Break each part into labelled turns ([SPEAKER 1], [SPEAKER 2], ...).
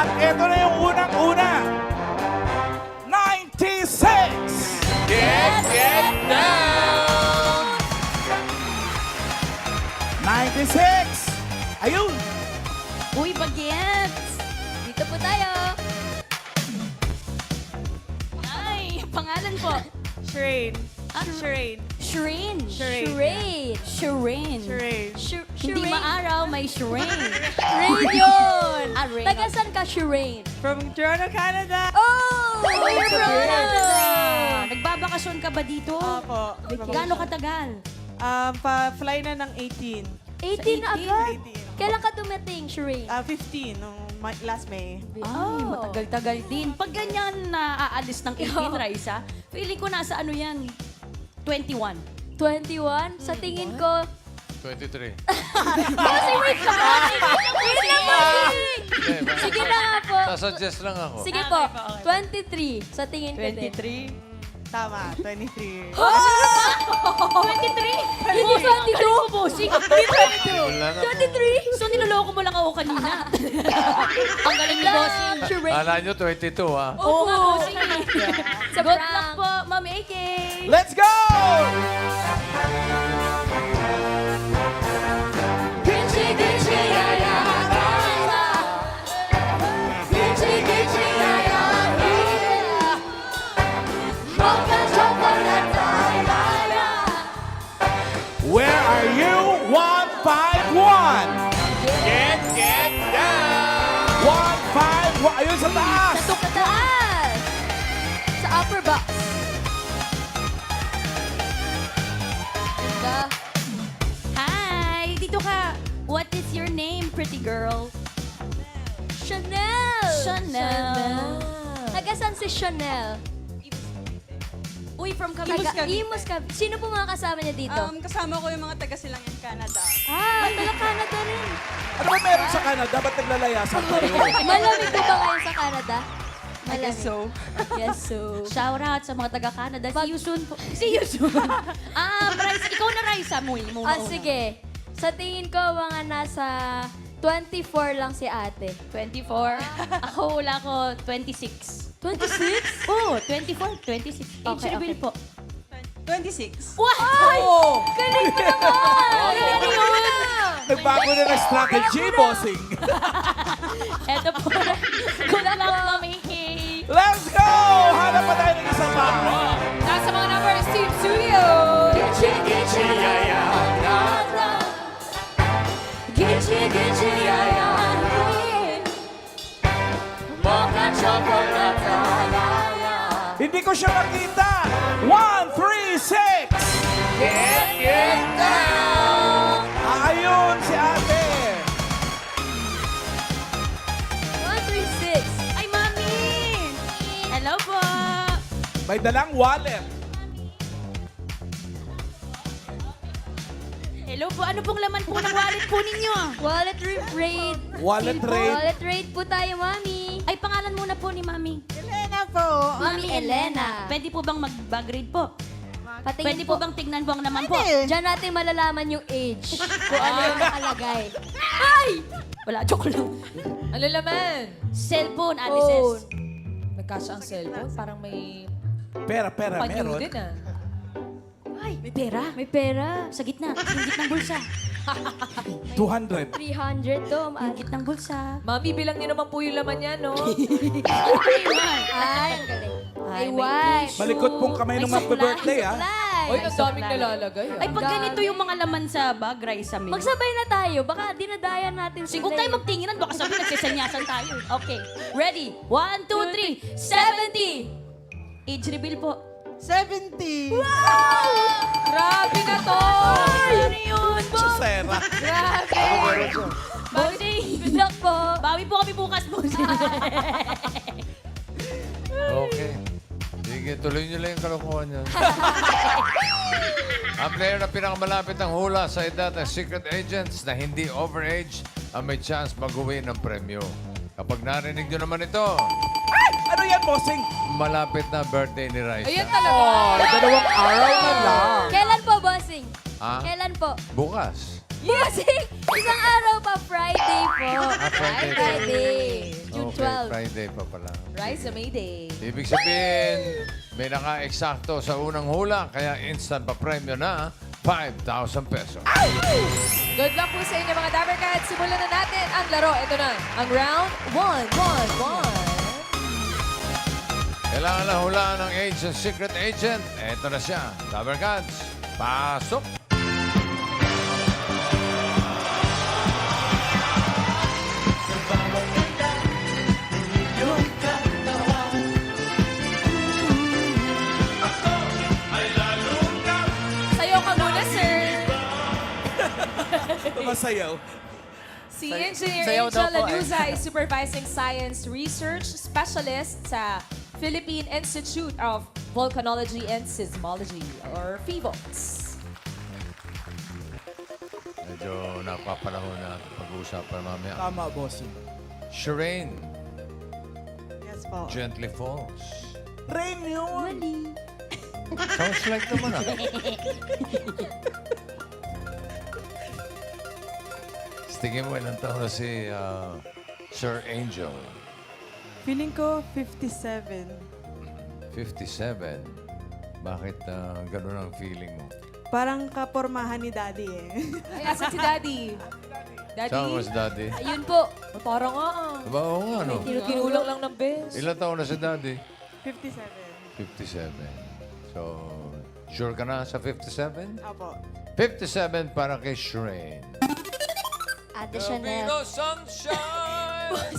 [SPEAKER 1] At ito na yung unang-una. 96!
[SPEAKER 2] Get down!
[SPEAKER 1] 96! Ayun!
[SPEAKER 3] Uy, bagets! Dito po tayo. Ay, pangalan po.
[SPEAKER 4] Shireen.
[SPEAKER 3] Ah,
[SPEAKER 4] Shireen.
[SPEAKER 3] Shireen.
[SPEAKER 4] Shireen.
[SPEAKER 3] Shireen. Shireen.
[SPEAKER 4] Shireen.
[SPEAKER 3] Hindi maaraw, may Shireen.
[SPEAKER 5] Rain yun!
[SPEAKER 3] Ah, Rain.
[SPEAKER 5] Taga saan ka, Shireen?
[SPEAKER 4] From Toronto, Canada.
[SPEAKER 5] Oh! You're from Canada!
[SPEAKER 3] Nagbabakasyon ka ba dito?
[SPEAKER 4] Opo.
[SPEAKER 3] Gaano katagal?
[SPEAKER 4] Pa-fly na ng 18.
[SPEAKER 5] 18 na agad?
[SPEAKER 4] 18.
[SPEAKER 5] Kailan ka dumating, Shireen?
[SPEAKER 4] 15, nung last May.
[SPEAKER 3] Ay, matagal-tagal din. Pag ganyan na aalis ng 18, Raisa, feeling ko nasa ano yan, 21.
[SPEAKER 5] 21? Sa tingin ko,
[SPEAKER 2] 23.
[SPEAKER 5] wait lang, Bossing! Sige na nga po.
[SPEAKER 2] Sasuggest lang ako.
[SPEAKER 5] Sige po, 23. Sa tingin ko din.
[SPEAKER 4] 23? Tama, 23.
[SPEAKER 3] 23?
[SPEAKER 5] Hindi 22?
[SPEAKER 3] Bossing.
[SPEAKER 2] Wala na po.
[SPEAKER 5] 23?
[SPEAKER 3] So, niloloko mo lang ako kanina. Ang galing ni Bossing.
[SPEAKER 5] Shireen.
[SPEAKER 2] Kala nyo 22, ha?
[SPEAKER 3] Oo nga, Bossing.
[SPEAKER 5] Sa
[SPEAKER 3] Good
[SPEAKER 5] prank.
[SPEAKER 3] luck po, Ma'am AK.
[SPEAKER 1] Let's go!
[SPEAKER 5] Gitchy, gitchy, ay, Gitchy, gitchy, ay, Mocha chocolate, ay,
[SPEAKER 1] Where are you? 151!
[SPEAKER 2] Get down!
[SPEAKER 1] 151! Ayun sa taas!
[SPEAKER 5] Sa taas! Sa upper box. Ganda.
[SPEAKER 3] Hi, dito ka. What is your name, pretty girl?
[SPEAKER 5] Chanel!
[SPEAKER 3] Chanel.
[SPEAKER 5] Taga saan si Chanel?
[SPEAKER 3] Uy, from
[SPEAKER 5] Taga
[SPEAKER 3] Cavite.
[SPEAKER 5] Imus ka. Sino po mga kasama niya dito?
[SPEAKER 4] Kasama ko yung mga taga-Silangan, Canada.
[SPEAKER 5] Taga Canada rin.
[SPEAKER 1] Ano ba meron sa Canada? Ba't naglalayasan tayo?
[SPEAKER 5] Malamig po ba kayo sa Canada?
[SPEAKER 4] I guess so.
[SPEAKER 5] Yes, so.
[SPEAKER 3] Shout out sa mga taga-Canada. See you soon po. See you soon. Bryce, ikaw na Raisa mo.
[SPEAKER 5] Sige. Sa tingin ko, mga nasa 24 lang si ate.
[SPEAKER 3] 24. Ako wala ko 26.
[SPEAKER 5] 26?
[SPEAKER 3] Oh, 24, 26. Age
[SPEAKER 5] Okay,
[SPEAKER 3] reveal
[SPEAKER 5] okay.
[SPEAKER 3] po.
[SPEAKER 4] 26.
[SPEAKER 3] Wow!
[SPEAKER 5] Galing mo naman! Galing mo!
[SPEAKER 1] Nagbago na ng strategy, bossing.
[SPEAKER 3] Eto po. Good luck, Ma'am AK.
[SPEAKER 1] Let's go! Hanap pa tayo ng isa pa.
[SPEAKER 3] Nasa mga numbers, Team Studio.
[SPEAKER 5] Gitchy, gitchy, ay, Gitchy, gitchy, ay, Mocha chocolate,
[SPEAKER 1] Hindi ko siya makita. 136!
[SPEAKER 2] Get down!
[SPEAKER 1] Ayun si ate.
[SPEAKER 5] 136.
[SPEAKER 3] Ay, Mami! Hello po.
[SPEAKER 1] May dalang wallet.
[SPEAKER 3] Hello po. Ano pong laman po ng wallet po ninyo?
[SPEAKER 5] Wallet raid.
[SPEAKER 1] Wallet raid.
[SPEAKER 5] Wallet raid po tayo, Mami.
[SPEAKER 3] Ay, pangalan muna po ni Mami.
[SPEAKER 4] Elena po.
[SPEAKER 5] Mami Elena.
[SPEAKER 3] Pwede po bang mag-bag rate po?
[SPEAKER 5] Patingin
[SPEAKER 3] Pwede po bang tignan po ang laman po?
[SPEAKER 5] Diyan natin malalaman yung age. Kung ano yung nakalagay.
[SPEAKER 3] Ay! Wala, joke lang.
[SPEAKER 6] Ano laman?
[SPEAKER 3] Cellphone,
[SPEAKER 5] Phone.
[SPEAKER 3] Alices.
[SPEAKER 6] Nagkasya ang cellphone. Parang may
[SPEAKER 1] Pera,
[SPEAKER 6] panyo
[SPEAKER 1] meron.
[SPEAKER 6] din ah.
[SPEAKER 3] Ay, may pera.
[SPEAKER 5] May pera.
[SPEAKER 3] Sa gitna, sa gitnang bulsa.
[SPEAKER 1] 200.
[SPEAKER 5] 300 to,
[SPEAKER 3] Sa gitnang bulsa.
[SPEAKER 6] Mami, bilang niyo naman po yung laman niya, no?
[SPEAKER 5] Ay, ang galing.
[SPEAKER 3] Ay,
[SPEAKER 5] Ay,
[SPEAKER 3] may
[SPEAKER 5] wife.
[SPEAKER 1] Malikot pong kamay
[SPEAKER 3] May
[SPEAKER 1] nung magbe-birthday, ha?
[SPEAKER 5] Supply.
[SPEAKER 6] Oy, ang daming nalalagay
[SPEAKER 3] Ay,
[SPEAKER 6] ah.
[SPEAKER 3] pag ganito yung mga laman sa bag, Raisa, May.
[SPEAKER 5] Magsabay na tayo. Baka dinadayan natin
[SPEAKER 3] Sige,
[SPEAKER 5] sila.
[SPEAKER 3] huwag tayo magtinginan. Baka sabihin, nagsisanyasan tayo. Okay. Ready? 1, 2, 3. 70! Age reveal po.
[SPEAKER 4] 70.
[SPEAKER 6] Grabe na to!
[SPEAKER 3] Ano yun?
[SPEAKER 1] Chusera.
[SPEAKER 6] Grabe!
[SPEAKER 3] Bossing!
[SPEAKER 5] Good luck po.
[SPEAKER 3] Bawi po kami bukas, bossing.
[SPEAKER 2] Okay. Sige, tuloy nyo lang yung kalokohan niyan. Ang player na pinakamalapit ang hula sa edad ng secret agents na hindi overage ang may chance mag-uwi ng premyo. Kapag narinig nyo naman ito,
[SPEAKER 1] Ano yan, bossing?
[SPEAKER 2] malapit na birthday ni Raisa.
[SPEAKER 6] Ayan talaga.
[SPEAKER 1] Oh, dalawang araw na lang.
[SPEAKER 5] Kailan po, bossing?
[SPEAKER 2] Ah?
[SPEAKER 5] Kailan po?
[SPEAKER 2] Bukas.
[SPEAKER 5] Bossing, isang araw pa. Friday po.
[SPEAKER 2] Friday.
[SPEAKER 5] Friday. June
[SPEAKER 2] Okay.
[SPEAKER 5] 12.
[SPEAKER 2] Friday pa pala.
[SPEAKER 6] Raisa Mayday.
[SPEAKER 2] Ibig sabihin, may naka-eksakto sa unang hula, kaya instant pa premyo na 5,000 pesos.
[SPEAKER 6] Good luck po sa inyo mga Dabber Cats. Simulan na natin ang laro. Ito na, ang round 1.
[SPEAKER 2] Kailangan na hulaan ng agent, secret agent. Ito na siya. Dabber Cats, pasok!
[SPEAKER 6] Sayo ka muna, sir.
[SPEAKER 1] Tumasayaw.
[SPEAKER 6] Si Engineer
[SPEAKER 4] sayaw daw
[SPEAKER 6] Angel
[SPEAKER 4] po,
[SPEAKER 6] Lanuza ay Supervising Science Research Specialist sa Philippine Institute of Volcanology and Seismology, or PHIVOLCS.
[SPEAKER 2] Medyo napapanahon na pag-uusapan mamaya.
[SPEAKER 1] Tama, bossing.
[SPEAKER 2] Shireen,
[SPEAKER 4] Yes po.
[SPEAKER 2] Gently Falls.
[SPEAKER 1] Rain yun.
[SPEAKER 2] Sounds like naman ah. Tingin mo ilang taon na si Sir Angel?
[SPEAKER 4] Feeling ko 57.
[SPEAKER 2] 57. Bakit ganun ang feeling mo?
[SPEAKER 4] Parang kapormahan ni Daddy eh.
[SPEAKER 6] Ay, asan si Daddy? Daddy?
[SPEAKER 2] Saan was daddy?
[SPEAKER 5] Ayun po.
[SPEAKER 6] Parang nga ah.
[SPEAKER 2] Diba, oo nga, no?
[SPEAKER 6] Kinulang lang ng best.
[SPEAKER 2] Ilang taon na si daddy?
[SPEAKER 4] 57.
[SPEAKER 2] 57. So, sure ka na sa 57?
[SPEAKER 4] Apo.
[SPEAKER 2] 57 para kay Shireen.
[SPEAKER 5] Ate Chanel.
[SPEAKER 2] sunshine!
[SPEAKER 5] Ate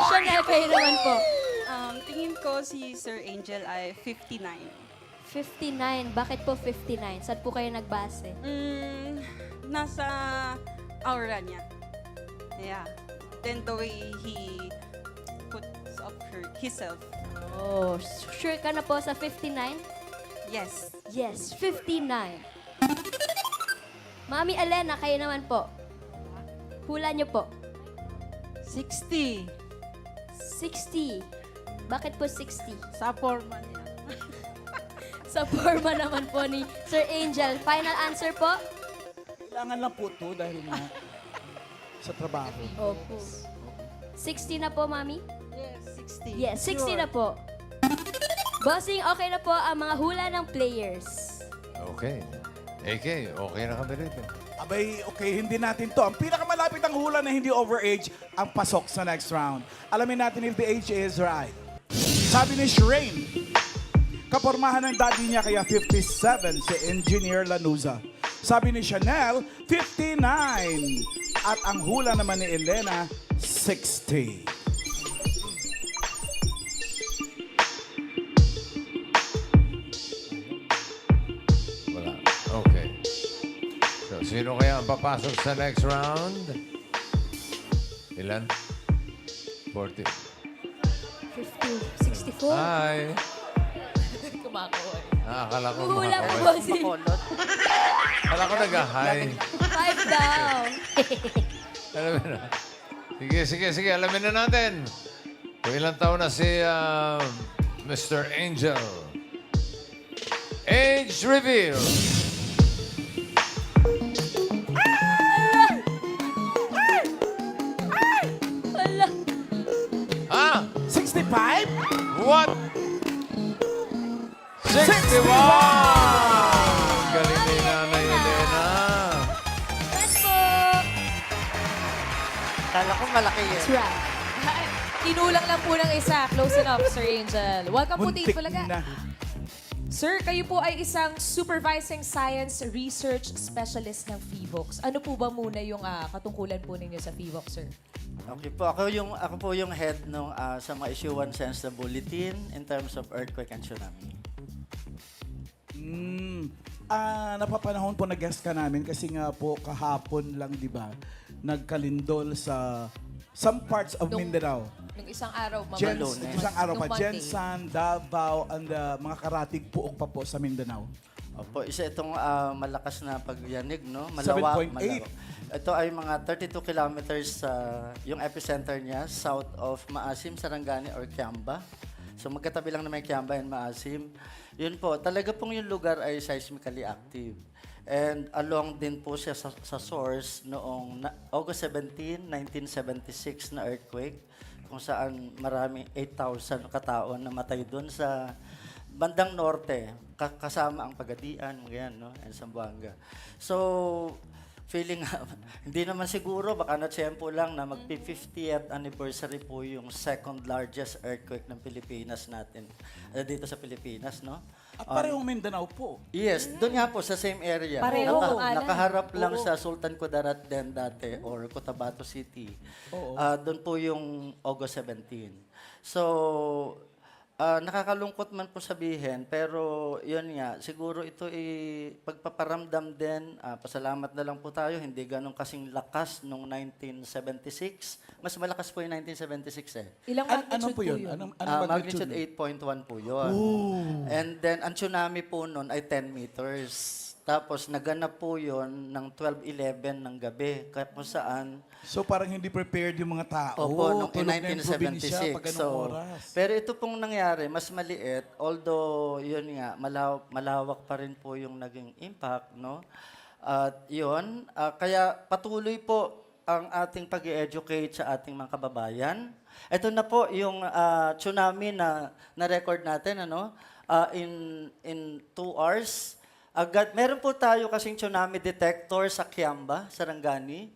[SPEAKER 5] Chanel, kayo naman po.
[SPEAKER 7] Tingin ko si Sir Angel ay 59.
[SPEAKER 5] 59. Bakit po 59? Saan po kayo nagbase?
[SPEAKER 7] Nasa aura niya. Yeah. Then the way he puts up himself.
[SPEAKER 5] Oh, sure ka na po sa 59?
[SPEAKER 7] Yes.
[SPEAKER 5] Yes, 59. Mami Elena, kayo naman po. Hula niyo po.
[SPEAKER 4] 60.
[SPEAKER 5] 60. Bakit po 60?
[SPEAKER 4] Sa forma niya.
[SPEAKER 5] Sa forma naman po ni Sir Angel. Final answer po?
[SPEAKER 1] Kailangan lang po ito dahil nga sa trabaho.
[SPEAKER 5] Opo. 60 na po, Mami?
[SPEAKER 4] Yes, 60.
[SPEAKER 5] Yes, 60 na po. Bossing, okay na po ang mga hula ng players.
[SPEAKER 2] Okay. AK, okay na kami rito.
[SPEAKER 1] Abay, okay, hindi natin to. Ang pinakamalapit ang hula na hindi overage ang pasok sa next round. Alamin natin if the age is right. Sabi ni Shireen, kapormahan ng daddy niya kaya 57 si Engineer Lanuza. Sabi ni Chanel, 59. At ang hula naman ni Elena, 60.
[SPEAKER 2] Wala. Okay. So, sino kaya ang papasok sa next round? Ilan? 40.
[SPEAKER 5] 50, 64.
[SPEAKER 2] Hi.
[SPEAKER 6] Kumakoy.
[SPEAKER 2] Akala ko
[SPEAKER 5] Hula po,
[SPEAKER 2] makakawal.
[SPEAKER 5] bossing.
[SPEAKER 2] Akala ko nag-hi.
[SPEAKER 5] 5 down.
[SPEAKER 2] Alam mo na. Sige. Alamin na natin. Kung ilang taon na si Mr. Angel. Age reveal.
[SPEAKER 5] Wala.
[SPEAKER 2] Ha?
[SPEAKER 1] 65?
[SPEAKER 2] What? 61! Galing ni Nanay Elena.
[SPEAKER 5] Yes po.
[SPEAKER 4] Kala ko malaki yan.
[SPEAKER 5] That's right.
[SPEAKER 6] Kinulang lang po ng isa. Close enough, Sir Angel. Welcome po, Team
[SPEAKER 1] Muntik
[SPEAKER 6] Bulaga.
[SPEAKER 1] na.
[SPEAKER 6] Sir, kayo po ay isang Supervising Science Research Specialist ng PHIVOLCS. Ano po ba muna yung katungkulan po ninyo sa PHIVOLCS, sir?
[SPEAKER 8] Okay po, ako po yung head ng sa mga issue 1 sense na bulletin in terms of earthquake and tsunami.
[SPEAKER 1] Napapanahon po na-guest ka namin kasi nga po kahapon lang, di ba, nagkalindol sa some parts of Mindanao.
[SPEAKER 6] Nung isang araw,
[SPEAKER 1] Isang araw pa,
[SPEAKER 6] Nung Monday.
[SPEAKER 1] Jensan, Davao, and mga karatig puok pa po sa Mindanao.
[SPEAKER 8] Opo, isa itong malakas na pagyanig, no? Malawak.
[SPEAKER 1] 7.8.
[SPEAKER 8] Ito ay mga 32 kilometers yung epicenter niya, south of Maasim, Sarangani, or Kiamba. So magkatabi lang naman Kiamba and Maasim. Yun po, talaga pong yung lugar ay seismically active. And along din po siya sa source noong August 17, 1976 na earthquake kung saan maraming 8,000 katao na matay doon sa bandang norte, kasama ang Pagadian, ganyan, no? And Zamboanga. So, feeling hindi naman siguro, baka na-tsempo lang na mag-50th anniversary po yung second largest earthquake ng Pilipinas natin, dito sa Pilipinas, no?
[SPEAKER 1] At parehong Mindanao po.
[SPEAKER 8] Yes, doon nga po sa same area.
[SPEAKER 6] Pareho, alam.
[SPEAKER 8] Nakaharap lang sa Sultan Kudarat din dati or Cotabato City. Doon po yung August 17. So, nakakalungkot man po sabihin, pero yun nga, siguro ito pagpaparamdam din. Pasalamat na lang po tayo, hindi ganun kasing lakas nung 1976. Mas malakas po yung 1976 eh.
[SPEAKER 6] Ilang magnitude
[SPEAKER 1] Ano po yun? Anong magnitude?
[SPEAKER 8] Magnitude 8.1 po yun. And then, ang tsunami po nun ay 10 meters. Tapos, naganap po yun ng 12:11 ng gabi. Kaya po saan,
[SPEAKER 1] So parang hindi prepared yung mga tao.
[SPEAKER 8] opo, nung
[SPEAKER 1] Tulog na yung probinsya
[SPEAKER 8] 1976.
[SPEAKER 1] pag anong oras.
[SPEAKER 8] Pero ito pong nangyari, mas maliit. Although, yun nga, malawak pa rin po yung naging impact, no? At yun, kaya patuloy po ang ating pag-educate sa ating mga kababayan. Ito na po yung tsunami na na-record natin, ano? In 2 hours. Meron po tayo kasing tsunami detector sa Kiamba, Sarangani.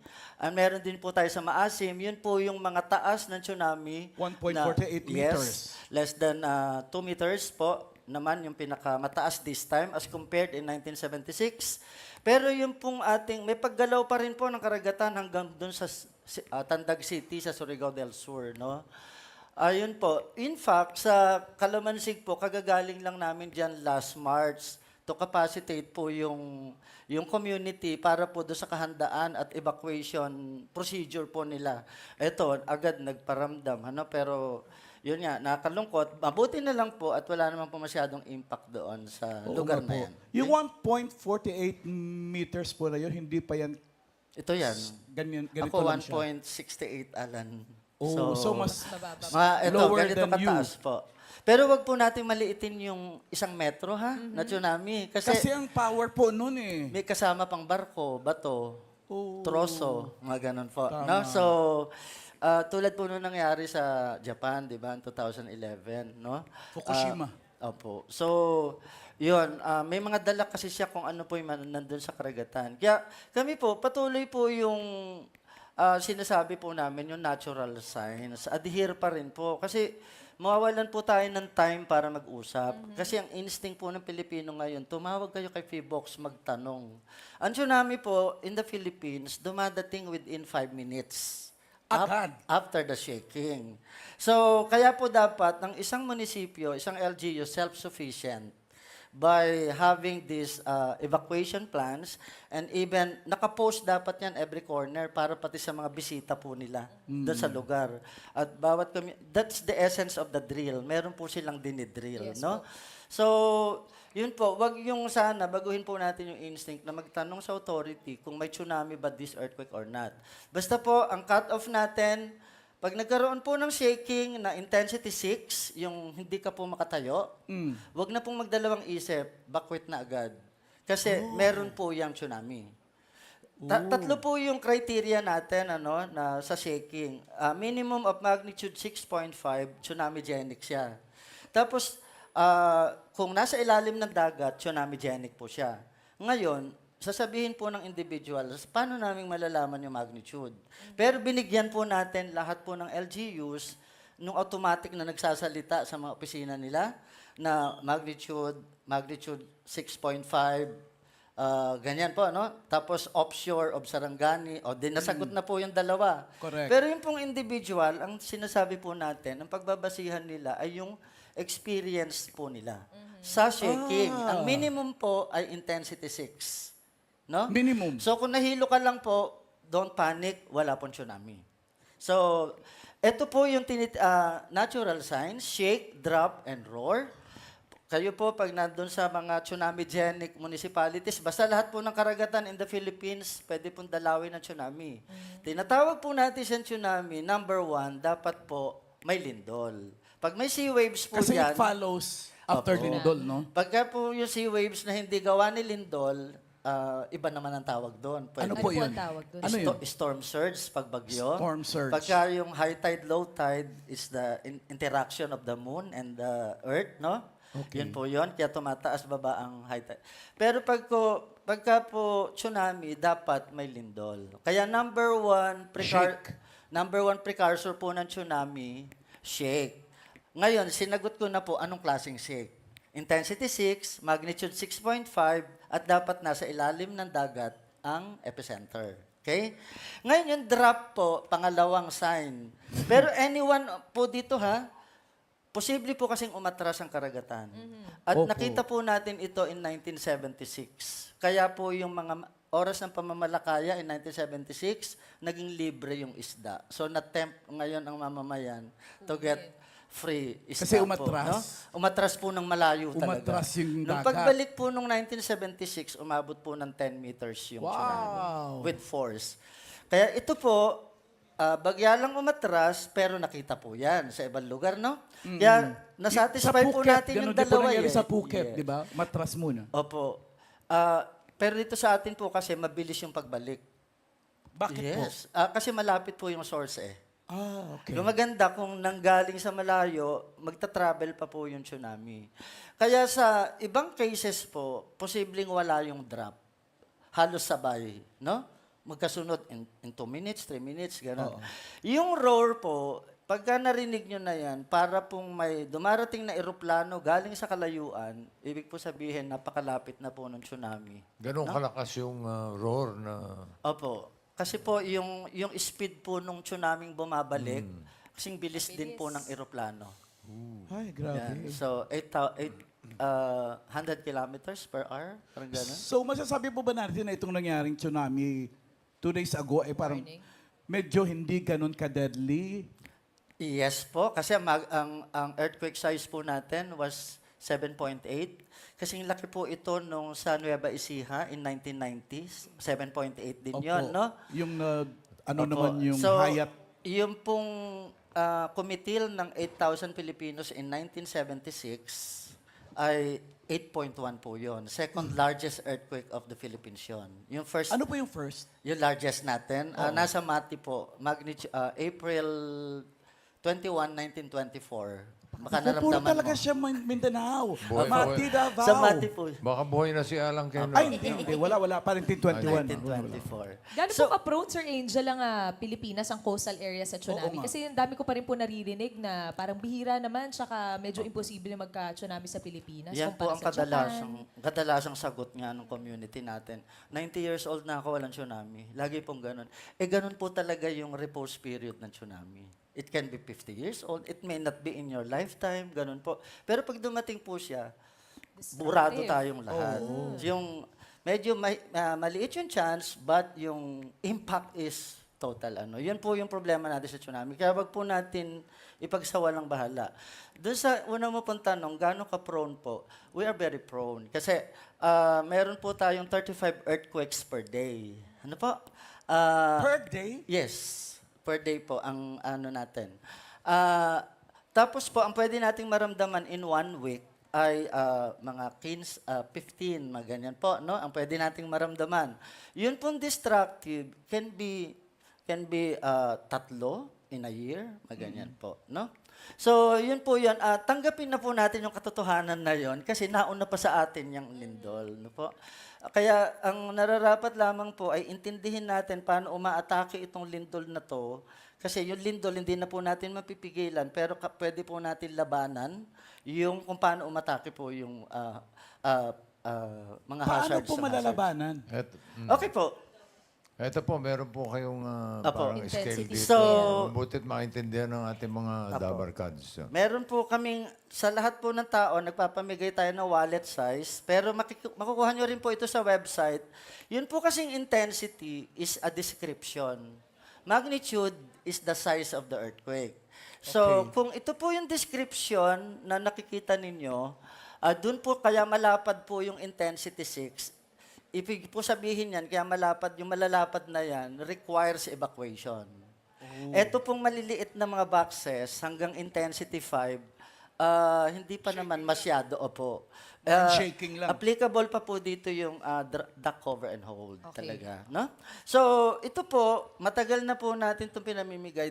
[SPEAKER 8] Meron din po tayo sa Maasim. Yun po yung mga taas ng tsunami.
[SPEAKER 1] 1.48 meters.
[SPEAKER 8] Yes, less than 2 meters po naman yung pinakamataas this time as compared in 1976. Pero yung pong may paggalaw pa rin po ng karagatan hanggang doon sa Tandag City sa Surigao del Sur, no? Ayun po. In fact, sa Calamansig po, kagagaling lang namin dyan last March to capacitate po yung community para po doon sa kahandaan at evacuation procedure po nila. Ito, agad nagparamdam, ano? Pero yun nga, nakakalungkot. Mabuti na lang po at wala naman po masyadong impact doon sa lugar na yan.
[SPEAKER 1] Yung 1.48 meters po na yun, hindi pa yan
[SPEAKER 8] Ito yan.
[SPEAKER 1] ganito
[SPEAKER 8] Ako
[SPEAKER 1] lang siya.
[SPEAKER 8] 1.68, Alan.
[SPEAKER 1] Oh, so mas
[SPEAKER 8] ito,
[SPEAKER 1] lower
[SPEAKER 8] ganito
[SPEAKER 1] than you.
[SPEAKER 8] kataas po. Pero wag po natin maliitin yung 1 metro, ha? Na tsunami.
[SPEAKER 1] Kasi
[SPEAKER 8] Kasi
[SPEAKER 1] ang power po nun eh.
[SPEAKER 8] may kasama pang barko, bato, troso, mga ganun po.
[SPEAKER 1] Tama.
[SPEAKER 8] No? So, tulad po nung nangyari sa Japan, di ba, in 2011, no?
[SPEAKER 1] Fukushima.
[SPEAKER 8] Opo. So, yun, may mga dala kasi siya kung ano po yung nandun sa karagatan. Kaya kami po, patuloy po yung sinasabi po namin, yung natural science. Adhere pa rin po. Kasi mawawalan po tayo ng time para mag-usap. Kasi ang instinct po ng Pilipino ngayon, tumawag kayo kay Feebox, magtanong. Ang tsunami po in the Philippines, dumadating within 5 minutes.
[SPEAKER 1] Agad.
[SPEAKER 8] After the shaking. So, kaya po dapat ng isang munisipyo, isang LGU, self-sufficient by having these evacuation plans and even nakapost dapat yan every corner para pati sa mga bisita po nila doon sa lugar. At bawat that's the essence of the drill. Meron po silang dinidrill, no? So, yun po, wag yung sana, baguhin po natin yung instinct na magtanong sa authority kung may tsunami ba this earthquake or not. Basta po, ang cut-off natin, pag nagkaroon po ng shaking na intensity 6, yung hindi ka po makatayo, wag na pong magdalawang isip, bakwit na agad. Kasi meron po yung tsunami. Tatlo po yung criteria natin na sa shaking. Minimum of magnitude 6.5, tsunami-genic siya. Tapos, kung nasa ilalim ng dagat, tsunami-genic po siya. Ngayon, sasabihin po ng individual, paano namin malalaman yung magnitude? Pero binigyan po natin lahat po ng LGUs nung automatic na nagsasalita sa mga opisina nila na magnitude 6.5, ganyan po, no? Tapos offshore of Sarangani, nasagot na po yung dalawa.
[SPEAKER 1] Correct.
[SPEAKER 8] Pero yung pong individual, ang sinasabi po natin, ang pagbabasihan nila ay yung experience po nila sa shaking. Ang minimum po ay intensity 6. No?
[SPEAKER 1] Minimum.
[SPEAKER 8] So kung nahilo ka lang po, don't panic, wala pong tsunami. So, ito po yung natural signs, shake, drop, and roar. Kayo po, pag nandun sa mga tsunami-genic municipalities, basta lahat po ng karagatan in the Philippines, pwede pong dalawin ng tsunami. Tinatawag po natin sa tsunami, number 1, dapat po may lindol. Pag may sea waves po
[SPEAKER 1] Kasi
[SPEAKER 8] yan,
[SPEAKER 1] it follows after
[SPEAKER 8] Opo.
[SPEAKER 1] lindol, no?
[SPEAKER 8] pagka po yung sea waves na hindi gawa ni lindol, iba naman ang tawag doon.
[SPEAKER 1] Ano
[SPEAKER 8] Pwede
[SPEAKER 1] po
[SPEAKER 6] Ano po
[SPEAKER 1] yun?
[SPEAKER 6] ang tawag doon?
[SPEAKER 1] Ano yun?
[SPEAKER 8] Storm surge, pag bagyo.
[SPEAKER 1] Storm surge.
[SPEAKER 8] Pagka yung high tide, low tide is the interaction of the moon and the earth, no?
[SPEAKER 1] Okay.
[SPEAKER 8] Yun po yun, kaya tumataas baba ang high tide. Pero pagka po tsunami, dapat may lindol. Kaya number one precursor po ng tsunami, shake. Ngayon, sinagot ko na po anong klaseng shake. Intensity 6, magnitude 6.5, at dapat nasa ilalim ng dagat ang epicenter. Okay? Ngayon, yung drop po, pangalawang sign. Pero anyone po dito ha, posible po kasing umatras ang karagatan. At
[SPEAKER 1] Opo.
[SPEAKER 8] nakita po natin ito in 1976. Kaya po yung mga oras ng pamamalakaya in 1976, naging libre yung isda. So, na-tempt ngayon ang mamamayan to get free isda
[SPEAKER 1] Kasi
[SPEAKER 8] po.
[SPEAKER 1] umatras.
[SPEAKER 8] No? Umatras po ng malayo talaga.
[SPEAKER 1] Umatras yung
[SPEAKER 8] Nung
[SPEAKER 1] dagat.
[SPEAKER 8] pagbalik po nung 1976, umabot po ng 10 meters yung tsunami
[SPEAKER 1] Wow.
[SPEAKER 8] with force. Kaya ito po, bagya lang umatras, pero nakita po yan sa ibang lugar, no? Kaya nasatisfy po natin yung
[SPEAKER 1] ganun din po
[SPEAKER 8] dalawa.
[SPEAKER 1] nangyari
[SPEAKER 8] eh.
[SPEAKER 1] sa Phuket,
[SPEAKER 8] Yes.
[SPEAKER 1] di ba? Matras muna.
[SPEAKER 8] Opo. Pero dito sa atin po kasi mabilis yung pagbalik.
[SPEAKER 1] Bakit
[SPEAKER 8] Yes. Kasi malapit po yung source eh.
[SPEAKER 1] Okay.
[SPEAKER 8] Yung maganda, kung nanggaling sa malayo, magta-travel pa po yung tsunami. Kaya sa ibang cases po, posibleng wala yung drop. Halos sabay, no? Magkasunod in 2 minutes, 3 minutes, gano'n. Yung roar po, pagka narinig nyo na yan, para pong may dumarating na eroplano galing sa kalayuan, ibig po sabihin, napakalapit na po ng tsunami.
[SPEAKER 2] Ganun kalakas yung roar na...
[SPEAKER 8] Opo. Kasi po, yung speed po nung tsunaming bumabalik, kasing bilis din po ng eroplano.
[SPEAKER 1] Ay, grabe.
[SPEAKER 8] Yan. So, 100 kilometers per hour, parang gano'n.
[SPEAKER 1] So, masasabi po ba natin na itong nangyaring tsunami 2 days ago ay parang medyo hindi ganun ka-deadly?
[SPEAKER 8] Yes po, kasi ang earthquake size po natin was 7.8. Kasing laki po ito nung sa Nueva Ecija in 1990s. 7.8 din
[SPEAKER 1] Opo.
[SPEAKER 8] yun, no?
[SPEAKER 1] Yung ano
[SPEAKER 8] Opo.
[SPEAKER 1] naman yung
[SPEAKER 8] So,
[SPEAKER 1] hayat.
[SPEAKER 8] yung pong kumitil ng 8,000 Filipinos in 1976 ay 8.1 po yun. Second largest earthquake of the Philippines yun. Yung first,
[SPEAKER 1] Ano po yung first?
[SPEAKER 8] yung largest natin, nasa Mati po, magnitude, April 21, 1924. Baka
[SPEAKER 1] Puro
[SPEAKER 8] naramdaman
[SPEAKER 1] talaga
[SPEAKER 8] mo.
[SPEAKER 1] siya Mindanao.
[SPEAKER 2] Buhay,
[SPEAKER 1] Mati,
[SPEAKER 2] buhay.
[SPEAKER 1] Davao.
[SPEAKER 8] Sa Mati po,
[SPEAKER 2] Baka buhay na si Alang Keno.
[SPEAKER 1] Ay, hindi. Wala. Parang 1921.
[SPEAKER 8] 1924.
[SPEAKER 6] Gano'n po ka-prone, Sir Angel, ang Pilipinas, ang coastal area sa
[SPEAKER 1] Oo
[SPEAKER 6] tsunami?
[SPEAKER 1] nga.
[SPEAKER 6] Kasi yung dami ko pa rin po naririnig na parang bihira naman, tsaka medyo imposible magka-tsunami sa Pilipinas.
[SPEAKER 8] Yan po
[SPEAKER 6] kumpara
[SPEAKER 8] ang
[SPEAKER 6] sa Japan.
[SPEAKER 8] kadalasang sagot nga ng community natin. 90 years old na ako, walang tsunami. Lagi pong ganun. Ganun po talaga yung repose period ng tsunami. It can be 50 years old. It may not be in your lifetime. Ganun po. Pero pag dumating po siya, burado tayong lahat. Yung medyo maliit yung chance, but yung impact is total. Yun po yung problema natin sa tsunami. Kaya wag po natin ipagsawalang bahala. Doon sa una mo pong tanong, gaano ka prone po? We are very prone. Kasi meron po tayong 35 earthquakes per day. Ano po?
[SPEAKER 1] Per day?
[SPEAKER 8] Yes. Per day po ang ano natin. Tapos po, ang pwede nating maramdaman in 1 week ay mga 15, mga ganyan po, no? Ang pwede nating maramdaman. Yun pong destructive can be 3 in a year, mga ganyan po, no? So, yun po yan. Tanggapin na po natin yung katotohanan na yon kasi nauna pa sa atin yung lindol, no po? Kaya ang nararapat lamang po ay intindihin natin paano umaatake itong lindol na to. Kasi yung lindol hindi na po natin mapipigilan pero pwede po natin labanan yung kung paano umatake po yung mga
[SPEAKER 1] Paano
[SPEAKER 8] hazards.
[SPEAKER 1] po
[SPEAKER 8] sa
[SPEAKER 1] malalabanan?
[SPEAKER 8] hazard. Okay po.
[SPEAKER 2] Ito po, meron po kayong
[SPEAKER 8] Apo.
[SPEAKER 2] parang scale
[SPEAKER 6] Intensity
[SPEAKER 2] dito.
[SPEAKER 8] So-
[SPEAKER 2] Butit maintindihan ng ating mga dabarkads.
[SPEAKER 8] Meron po kaming, sa lahat po ng tao, nagpapamigay tayo ng wallet size, pero makukuha nyo rin po ito sa website. Yun po kasing intensity is a description. Magnitude is the size of the earthquake. So, kung ito po yung description na nakikita ninyo, dun po kaya malapad po yung intensity 6. Ibig po sabihin yan, kaya yung malalapad na yan, requires evacuation. Ito pong maliliit na mga boxes hanggang intensity 5, Hindi pa naman masyado, opo.
[SPEAKER 1] Shaking lang.
[SPEAKER 8] Applicable pa po dito yung duck cover and hold talaga, no? So, ito po, matagal na po natin itong pinamimigay.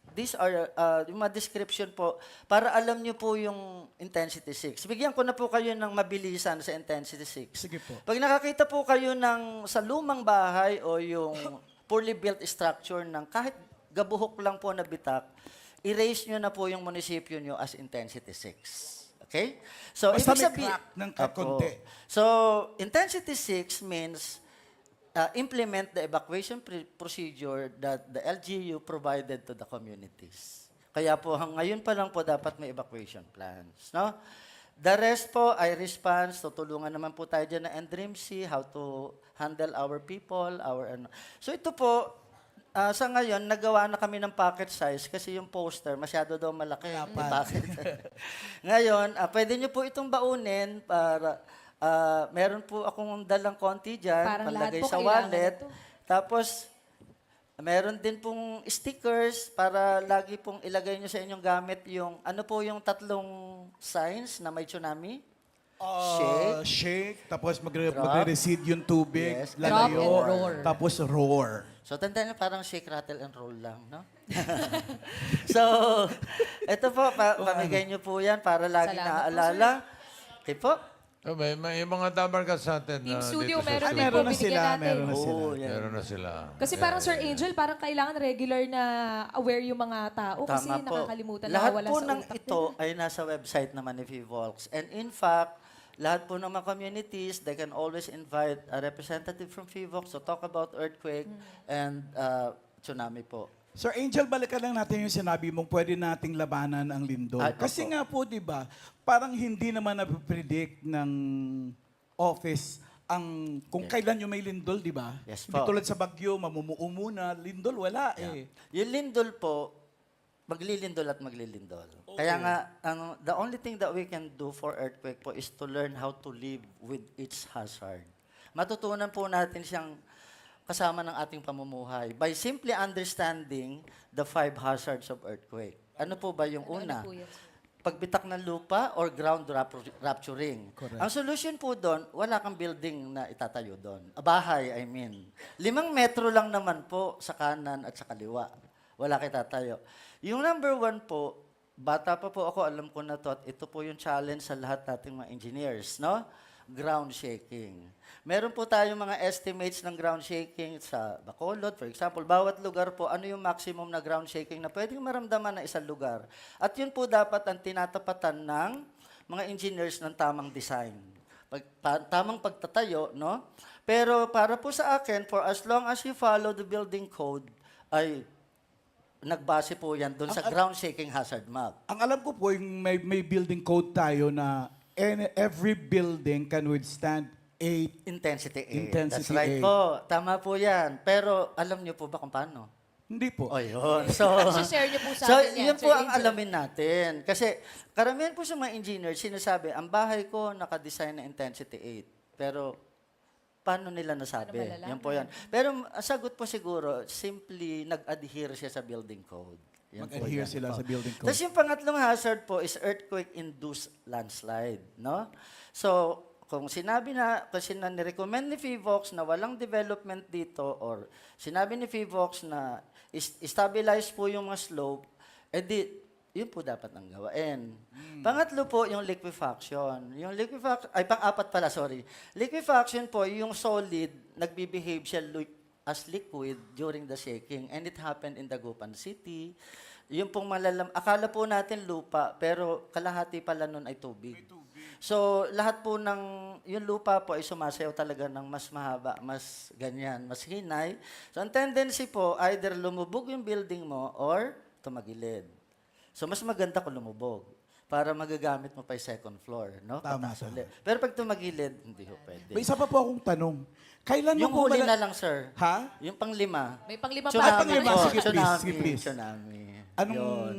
[SPEAKER 8] These are yung mga description po para alam niyo po yung intensity 6. Bigyan ko na po kayo ng mabilisan sa intensity 6.
[SPEAKER 1] Sige po.
[SPEAKER 8] Pag nakakita po kayo sa lumang bahay o yung poorly built structure ng kahit gabuhok lang po na bitak, erase nyo na po yung munisipyo nyo as intensity 6. Okay? So,
[SPEAKER 1] Basta
[SPEAKER 8] ibig
[SPEAKER 1] may
[SPEAKER 8] sabi-
[SPEAKER 1] crack ng
[SPEAKER 8] Opo.
[SPEAKER 1] konti.
[SPEAKER 8] So, intensity 6 means implement the evacuation procedure that the LGU provided to the communities. Kaya po, ngayon pa lang po dapat may evacuation plans. No? The rest po ay response. Tutulungan naman po tayo dyan na NDRIMC, how to handle our people, So ito po, sa ngayon, nagawa na kami ng packet size kasi yung poster, masyado daw malaki. Yung packet. Ngayon, pwede nyo po itong baunin para, meron po akong dalang konti dyan,
[SPEAKER 6] Parang lahat
[SPEAKER 8] palagay
[SPEAKER 6] po
[SPEAKER 8] sa
[SPEAKER 6] kailangan
[SPEAKER 8] wallet.
[SPEAKER 6] nito.
[SPEAKER 8] Tapos, meron din pong stickers para lagi pong ilagay nyo sa inyong gamit yung, ano po yung 3 signs na may tsunami?
[SPEAKER 1] Shake, tapos magre-recede yung tubig,
[SPEAKER 8] Yes.
[SPEAKER 1] lalayo,
[SPEAKER 6] Drop and roar.
[SPEAKER 1] tapos roar.
[SPEAKER 8] So, tandaan nyo, parang shake, rattle, and roll lang, no? So, ito po, pamigay nyo po yan para lagi
[SPEAKER 6] Salamat po,
[SPEAKER 8] naaalala. Okay po?
[SPEAKER 2] May mga dabar ka sa atin
[SPEAKER 6] Team
[SPEAKER 2] na
[SPEAKER 6] Studio,
[SPEAKER 2] dito sa
[SPEAKER 6] meron
[SPEAKER 1] Ay,
[SPEAKER 6] din
[SPEAKER 2] studio.
[SPEAKER 1] meron
[SPEAKER 6] po,
[SPEAKER 1] na
[SPEAKER 6] binigyan
[SPEAKER 1] sila,
[SPEAKER 6] natin.
[SPEAKER 1] meron na sila.
[SPEAKER 8] Oo, yan.
[SPEAKER 2] Meron na sila.
[SPEAKER 6] Kasi parang Sir Angel, parang kailangan regular na aware yung mga tao kasi
[SPEAKER 8] Tama po.
[SPEAKER 6] nakakalimutan
[SPEAKER 8] Lahat
[SPEAKER 6] nawawala
[SPEAKER 8] po
[SPEAKER 6] sa
[SPEAKER 8] ng
[SPEAKER 6] utak
[SPEAKER 8] ito
[SPEAKER 6] nila.
[SPEAKER 8] ay nasa website naman ni VVOLX. And in fact, lahat po ng mga communities, they can always invite a representative from VVOLX to talk about earthquake and tsunami po.
[SPEAKER 1] Sir Angel, balikan lang natin yung sinabi mong pwede nating labanan ang lindol.
[SPEAKER 8] Ay,
[SPEAKER 1] Kasi
[SPEAKER 8] opo.
[SPEAKER 1] nga po, di ba, parang hindi naman napipredict ng office kung kailan yung may lindol, di ba?
[SPEAKER 8] Yes
[SPEAKER 1] Hindi
[SPEAKER 8] po.
[SPEAKER 1] tulad sa Bagyo, mamumuo muna, lindol, wala eh.
[SPEAKER 8] Yung lindol po, maglilindol at maglilindol. Kaya nga, the only thing that we can do for earthquake po is to learn how to live with its hazard. Matutunan po natin siyang kasama ng ating pamumuhay by simply understanding the 5 hazards of earthquake. Ano po ba yung una?
[SPEAKER 6] po yan?
[SPEAKER 8] Pagbitak ng lupa or ground rupturing.
[SPEAKER 1] Correct.
[SPEAKER 8] Ang solution po doon, wala kang building na itatayo doon. Bahay, I mean. 5 metro lang naman po sa kanan at sa kaliwa. Wala kayo tatayo. Yung number 1 po, bata pa po ako, alam ko na to, at ito po yung challenge sa lahat nating mga engineers, no? Ground shaking. Meron po tayong mga estimates ng ground shaking sa Bacolod, for example. Bawat lugar po, ano yung maximum na ground shaking na pwedeng maramdaman ng isang lugar. At yun po dapat ang tinatapatan ng mga engineers ng tamang design. Tamang pagtatayo, no? Pero para po sa akin, for as long as you follow the building code, ay nagbase po yan doon sa ground shaking hazard map.
[SPEAKER 1] Ang alam ko po, yung may building code tayo na every building can withstand 8.
[SPEAKER 8] Intensity 8.
[SPEAKER 1] Intensity
[SPEAKER 8] That's right
[SPEAKER 1] 8.
[SPEAKER 8] po. Tama po yan. Pero alam niyo po ba kung paano?
[SPEAKER 1] Hindi po.
[SPEAKER 8] O yun. So,
[SPEAKER 6] share niyo po sa
[SPEAKER 8] so
[SPEAKER 6] amin yan,
[SPEAKER 8] yun
[SPEAKER 6] Sir
[SPEAKER 8] po ang
[SPEAKER 6] Angel.
[SPEAKER 8] alamin natin. Kasi karamihan po sa mga engineers, sinasabi, ang bahay ko nakadesign na intensity 8. Pero paano nila nasabi?
[SPEAKER 6] Paano malalaman?
[SPEAKER 8] Yan po yan. Pero ang sagot po siguro, simply nag-adhere siya sa building code. Yan po
[SPEAKER 1] Mag-adhere
[SPEAKER 8] yan
[SPEAKER 1] sila
[SPEAKER 8] po.
[SPEAKER 1] sa building code.
[SPEAKER 8] Tapos yung pangatlong hazard po is earthquake-induced landslide. No? So, kung sinabi na, kasi ni-recommend ni FIVOX na walang development dito or sinabi ni FIVOX na stabilize po yung mga slope, edi, yun po dapat ang gawain. Pangatlo po, yung liquefaction. Yung liquefaction, ay pang-apat pala, sorry. Liquefaction po, yung solid, nagbibehave siya as liquid during the shaking. And it happened in Dagupan City. Yung pong akala po natin lupa, pero kalahati pala nun ay tubig. So, lahat po ng, yung lupa po ay sumasayaw talaga ng mas mahaba, mas ganyan, mas hinay. So, ang tendency po, either lumubog yung building mo or tumagilid. So, mas maganda kung lumubog para magagamit mo pa yung second floor, no?
[SPEAKER 1] Tama,
[SPEAKER 8] Pataas ulit. Pero pag tumagilid, hindi ho pwede.
[SPEAKER 1] May isa pa po akong tanong. Kailan
[SPEAKER 8] Yung
[SPEAKER 1] mo po
[SPEAKER 8] huli na lang, sir.
[SPEAKER 1] Ha?
[SPEAKER 8] Yung panglima.
[SPEAKER 6] May panglima
[SPEAKER 8] Tsunami
[SPEAKER 6] pa.
[SPEAKER 1] panglima,
[SPEAKER 8] po.
[SPEAKER 1] sige, please,
[SPEAKER 8] Tsunami.
[SPEAKER 1] sige, please.
[SPEAKER 8] Tsunami.
[SPEAKER 1] Anong
[SPEAKER 8] Yun.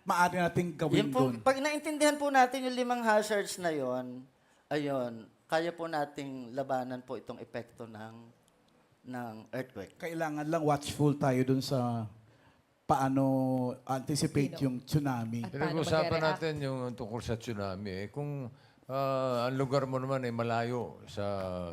[SPEAKER 1] maaari nating gawin
[SPEAKER 8] Yun po,
[SPEAKER 1] doon?
[SPEAKER 8] pag naintindihan po natin yung 5 hazards na yon, ayun, kaya po nating labanan po itong epekto ng earthquake.
[SPEAKER 1] Kailangan lang watchful tayo doon sa paano anticipate yung tsunami.
[SPEAKER 6] At paano
[SPEAKER 2] Pinag-usapan
[SPEAKER 6] magre-react?
[SPEAKER 2] natin yung tungkol sa tsunami. Kung ang lugar mo naman ay malayo sa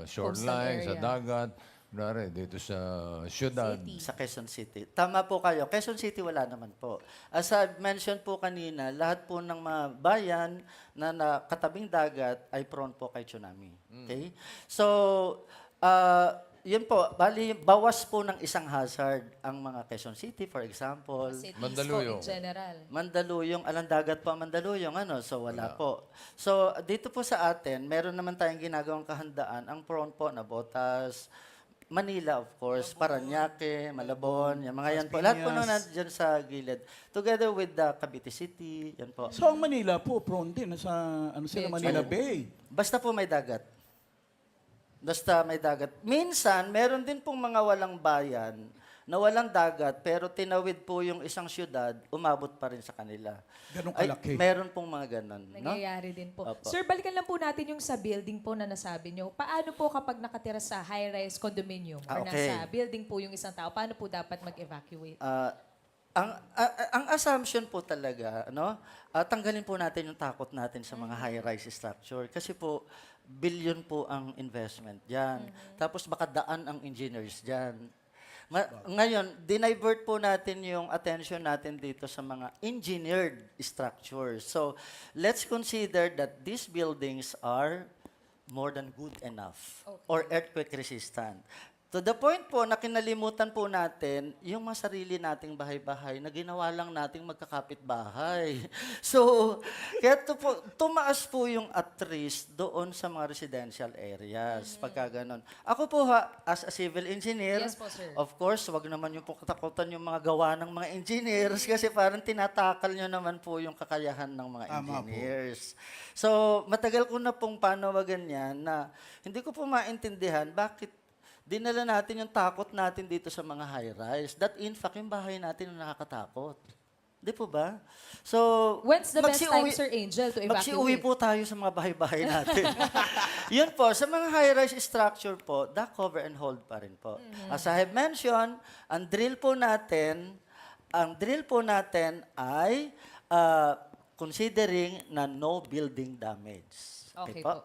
[SPEAKER 2] shoreline, sa
[SPEAKER 6] area.
[SPEAKER 2] dagat, kunwari dito sa syudad.
[SPEAKER 8] Sa Quezon City. Tama po kayo. Quezon City wala naman po. As I mentioned po kanina, lahat po ng mga bayan na katabing dagat ay prone po kay tsunami. Okay? So, yun po, bali, bawas po ng isang hazard ang mga Quezon City, for example.
[SPEAKER 6] Cities
[SPEAKER 2] Mandaluyong.
[SPEAKER 6] po in general.
[SPEAKER 8] Mandaluyong, alang dagat po ang Mandaluyong, so wala po. So, dito po sa atin, meron naman tayong ginagawang kahandaan, ang prone po na Botas, Manila, of course, Parañaque, Malabon, yung mga yan po. Lahat po
[SPEAKER 1] Piñas.
[SPEAKER 8] nung nandiyan sa gilid. Together with the Cavite City, yan po.
[SPEAKER 1] So, ang Manila po, prone din sa
[SPEAKER 6] Bay.
[SPEAKER 1] Manila Bay.
[SPEAKER 8] Basta po may dagat. Basta may dagat. Minsan, meron din pong mga walang bayan na walang dagat, pero tinawid po yung isang syudad, umabot pa rin sa kanila.
[SPEAKER 1] Ganun
[SPEAKER 8] Ay,
[SPEAKER 1] kalaki.
[SPEAKER 8] meron pong mga ganon. No?
[SPEAKER 6] Nangyayari din po.
[SPEAKER 8] Opo.
[SPEAKER 6] Sir, balikan lang po natin yung sa building po na nasabi nyo. Paano po kapag nakatira sa high-rise condominium or
[SPEAKER 8] Okay.
[SPEAKER 6] nasa building po yung isang tao, paano po dapat mag-evacuate?
[SPEAKER 8] Ang assumption po talaga, tanggalin po natin yung takot natin sa mga high-rise structure. Kasi po, billion po ang investment dyan. Tapos baka daan ang engineers dyan. Ngayon, dinivert po natin yung attention natin dito sa mga engineered structures. So, let's consider that these buildings are more than good enough or earthquake resistant. To the point po na kinalimutan po natin yung mga sarili nating bahay-bahay na ginawa lang nating magkakapit-bahay. So, kaya tumaas po yung at risk doon sa mga residential areas, pagka ganon. Ako po as a civil engineer,
[SPEAKER 6] Yes po, sir.
[SPEAKER 8] of course, wag naman yung po katakutan yung mga gawa ng mga engineers kasi parang tinatakal nyo naman po yung kakayahan ng mga
[SPEAKER 1] Tama po.
[SPEAKER 8] engineers. So, matagal ko na pong panawagan yan na hindi ko po maintindihan bakit dinala natin yung takot natin dito sa mga high-rise. That in fact, yung bahay natin yung nakakatakot. Di po ba? So,
[SPEAKER 6] When's the best time,
[SPEAKER 8] magsiuwi-
[SPEAKER 6] Sir Angel, to evacuate?
[SPEAKER 8] Magsiuwi po tayo sa mga bahay-bahay natin. Yun po, sa mga high-rise structure po, duct cover and hold pa rin po. As I have mentioned, ang drill po natin ay considering na no building damage.
[SPEAKER 6] Okay po.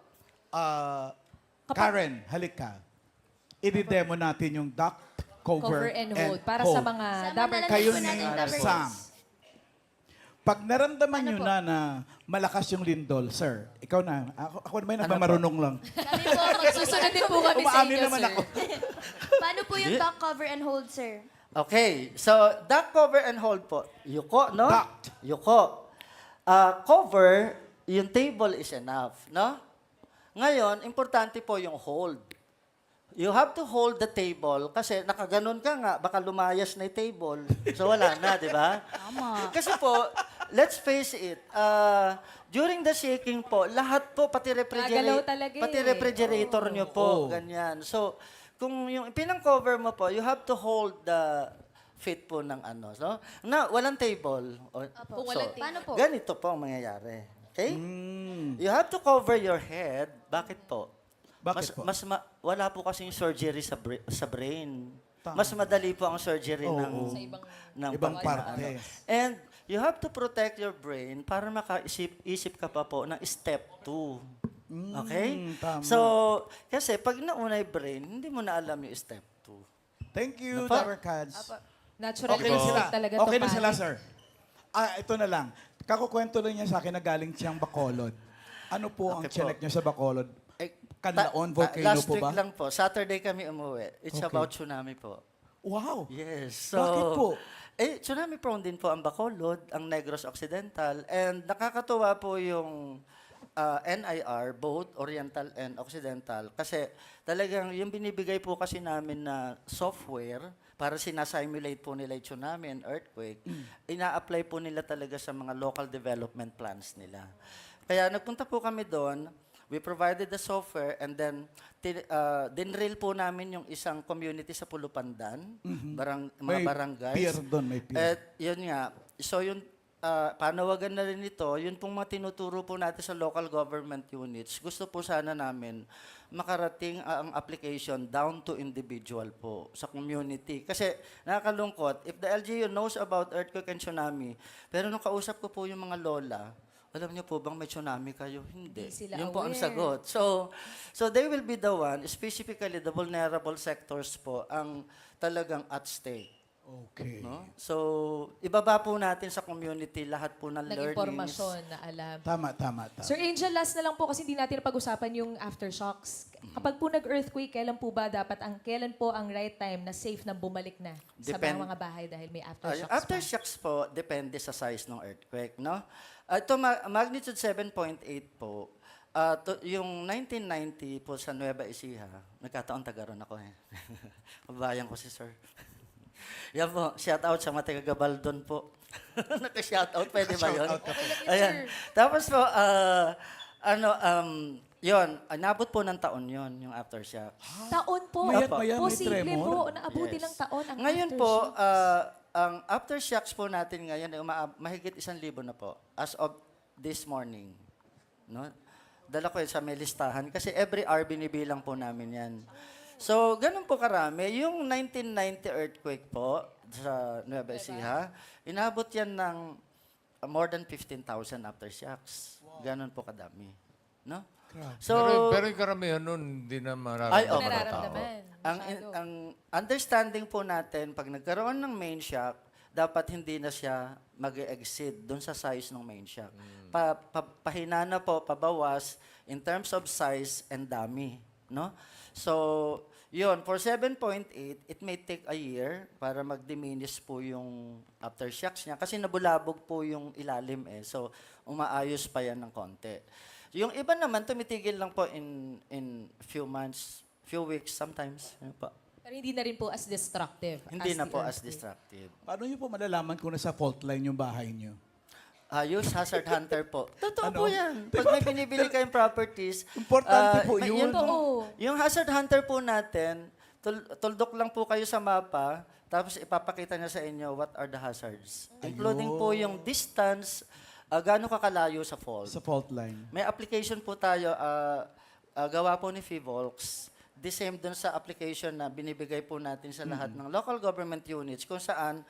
[SPEAKER 1] Karen, halika. I-demo natin yung duct
[SPEAKER 6] Cover and hold. Para sa mga dabber
[SPEAKER 1] Kayo
[SPEAKER 5] po
[SPEAKER 1] ni
[SPEAKER 5] natin double
[SPEAKER 1] Sam. Pag naramdaman nyo na malakas yung lindol, sir, ikaw na. Ako naman nagmamarunong lang.
[SPEAKER 5] Kami po, magsusunod din po kami sa
[SPEAKER 1] Umaamin
[SPEAKER 5] inyo,
[SPEAKER 1] naman
[SPEAKER 5] sir.
[SPEAKER 1] ako.
[SPEAKER 5] Paano po yung dock cover and hold, sir?
[SPEAKER 8] Okay, so duct cover and hold po. Yuko, no?
[SPEAKER 1] Duct.
[SPEAKER 8] Yuko. Cover, yung table is enough, no? Ngayon, importante po yung hold. You have to hold the table kasi nakaganon ka nga, baka lumayas na yung table. So wala na, di ba?
[SPEAKER 3] Tama.
[SPEAKER 8] Kasi po, let's face it, during the shaking po, lahat po,
[SPEAKER 6] Nagalaw talaga
[SPEAKER 8] pati
[SPEAKER 6] eh.
[SPEAKER 8] refrigerator nyo po, ganyan. So, kung yung pinang-cover mo po, you have to hold the feet po ng no? Na, walang table.
[SPEAKER 5] Kung walang table. Paano po?
[SPEAKER 8] Ganito po ang mangyayari. Okay? You have to cover your head. Bakit po?
[SPEAKER 1] Bakit po?
[SPEAKER 8] Wala po kasing surgery sa brain.
[SPEAKER 1] Tama.
[SPEAKER 8] Mas madali po ang surgery
[SPEAKER 1] Oo.
[SPEAKER 6] Sa ibang
[SPEAKER 8] ng
[SPEAKER 1] Ibang
[SPEAKER 8] pang-
[SPEAKER 1] parte.
[SPEAKER 8] And you have to protect your brain para makaisip ka pa po ng step 2. Okay?
[SPEAKER 1] tama.
[SPEAKER 8] So, kasi pag nauna yung brain, hindi mo na alam yung step 2.
[SPEAKER 1] Thank you,
[SPEAKER 8] Apa.
[SPEAKER 1] Dapper Cads.
[SPEAKER 6] natural
[SPEAKER 1] Okay na sila.
[SPEAKER 6] instinct talaga
[SPEAKER 1] Okay
[SPEAKER 6] to
[SPEAKER 1] na sila,
[SPEAKER 6] panic.
[SPEAKER 1] sir. Ito na lang. Kakukwento lang niya sa akin na galing siyang Bacolod. Ano po ang
[SPEAKER 8] Okay po.
[SPEAKER 1] chinek niyo sa Bacolod?
[SPEAKER 8] Eh,
[SPEAKER 1] Canlaon volcano
[SPEAKER 8] last
[SPEAKER 1] po
[SPEAKER 8] week
[SPEAKER 1] ba?
[SPEAKER 8] lang po. Saturday kami umuwi. It's
[SPEAKER 1] Okay.
[SPEAKER 8] about tsunami po.
[SPEAKER 1] Wow.
[SPEAKER 8] Yes. So,
[SPEAKER 1] Bakit po?
[SPEAKER 8] Tsunami prone din po ang Bacolod, ang Negros Occidental, and nakakatuwa po yung NIR, both Oriental and Occidental, kasi talagang yung binibigay po kasi namin na software para sinasimulate po nila yung tsunami and earthquake, ina-apply po nila talaga sa mga local development plans nila. Kaya nagpunta po kami doon, we provided the software and then dinrill po namin yung isang community sa Pulupandan, mga
[SPEAKER 1] May
[SPEAKER 8] barangays.
[SPEAKER 1] pier doon, may pier.
[SPEAKER 8] At yun nga, so yung panawagan na rin ito, yun pong mga tinuturo po natin sa local government units, gusto po sana namin makarating ang application down to individual po sa community. Kasi nakakalungkot, if the LGU knows about earthquake and tsunami, pero nung kausap ko po yung mga lola, alam niyo po bang may tsunami kayo? Hindi.
[SPEAKER 6] Hindi sila
[SPEAKER 8] Yun po ang
[SPEAKER 6] aware.
[SPEAKER 8] sagot. So they will be the one, specifically the vulnerable sectors po, ang talagang at stake.
[SPEAKER 1] Okay.
[SPEAKER 8] No? So, ibaba po natin sa community lahat po ng
[SPEAKER 6] Ng
[SPEAKER 8] learnings.
[SPEAKER 6] impormasyon na alam.
[SPEAKER 1] Tama.
[SPEAKER 6] Sir Angel, last na lang po kasi hindi natin napag-usapan yung aftershocks. Kapag po nag-earthquake, kailan po ang right time na safe na bumalik na sa mga bahay dahil may aftershocks
[SPEAKER 8] Yung aftershocks po, depende sa size ng earthquake. No? Ito, magnitude 7.8 po. Yung 1990 po sa Nueva Ecija, nagkataon tagaron ako eh. Kabayan ko si Sir. Yan po, shout out sa mga taga-Gabaldon po. Naka-shout out, pwede ba yun? Ayan. Tapos po, yun, nabot po ng taon yun, yung aftershock.
[SPEAKER 6] Taon po.
[SPEAKER 1] Mayat
[SPEAKER 8] Opo.
[SPEAKER 1] maya, may
[SPEAKER 6] Posible
[SPEAKER 1] tremor.
[SPEAKER 6] po, naabuti
[SPEAKER 8] Yes.
[SPEAKER 6] ng taon ang
[SPEAKER 8] Ngayon
[SPEAKER 6] aftershock.
[SPEAKER 8] po, ang aftershocks po natin ngayon, ay mahigit 1,000 na po, as of this morning. No? Dala ko yun sa may listahan, kasi every hour binibilang po namin yan. So, ganun po karami. Yung 1990 earthquake po, sa Nueva Ecija, inabot yan ng more than 15,000 aftershocks. Ganun po kadami. No? So,
[SPEAKER 2] Pero yung karamihan nun, hindi na
[SPEAKER 8] Ay,
[SPEAKER 2] mararamdaman ng
[SPEAKER 8] opo.
[SPEAKER 2] tao.
[SPEAKER 6] Nararamdaman.
[SPEAKER 8] ang understanding po natin, pag nagkaroon ng main shock, dapat hindi na siya mag-exceed doon sa size ng main shock. Pahina na po, pabawas in terms of size and dami. No? So, yun, for 7.8, it may take a year para mag-diminish po yung aftershocks niya kasi nabulabog po yung ilalim eh. So, umaayos pa yan ng konti. Yung iba naman, tumitigil lang po in few months, few weeks sometimes. Yun po.
[SPEAKER 6] Pero hindi na rin po as destructive.
[SPEAKER 8] Hindi na
[SPEAKER 6] the
[SPEAKER 8] po as
[SPEAKER 6] earthquake.
[SPEAKER 8] destructive.
[SPEAKER 1] Paano niyo po malalaman kung nasa fault line yung bahay niyo?
[SPEAKER 8] Use Hazard Hunter po. Totoo
[SPEAKER 1] Ano?
[SPEAKER 8] po yan. Pag may binibili kayong properties,
[SPEAKER 1] Importante po yun.
[SPEAKER 6] Oo.
[SPEAKER 8] Yung Hazard Hunter po natin, tuldok lang po kayo sa mapa, tapos ipapakita niya sa inyo what are the hazards. Including po yung distance, gaano kakalayo sa fault.
[SPEAKER 1] Sa fault line.
[SPEAKER 8] May application po tayo, gawa po ni FIVOLX. The same dun sa application na binibigay po natin sa lahat ng local government units kung saan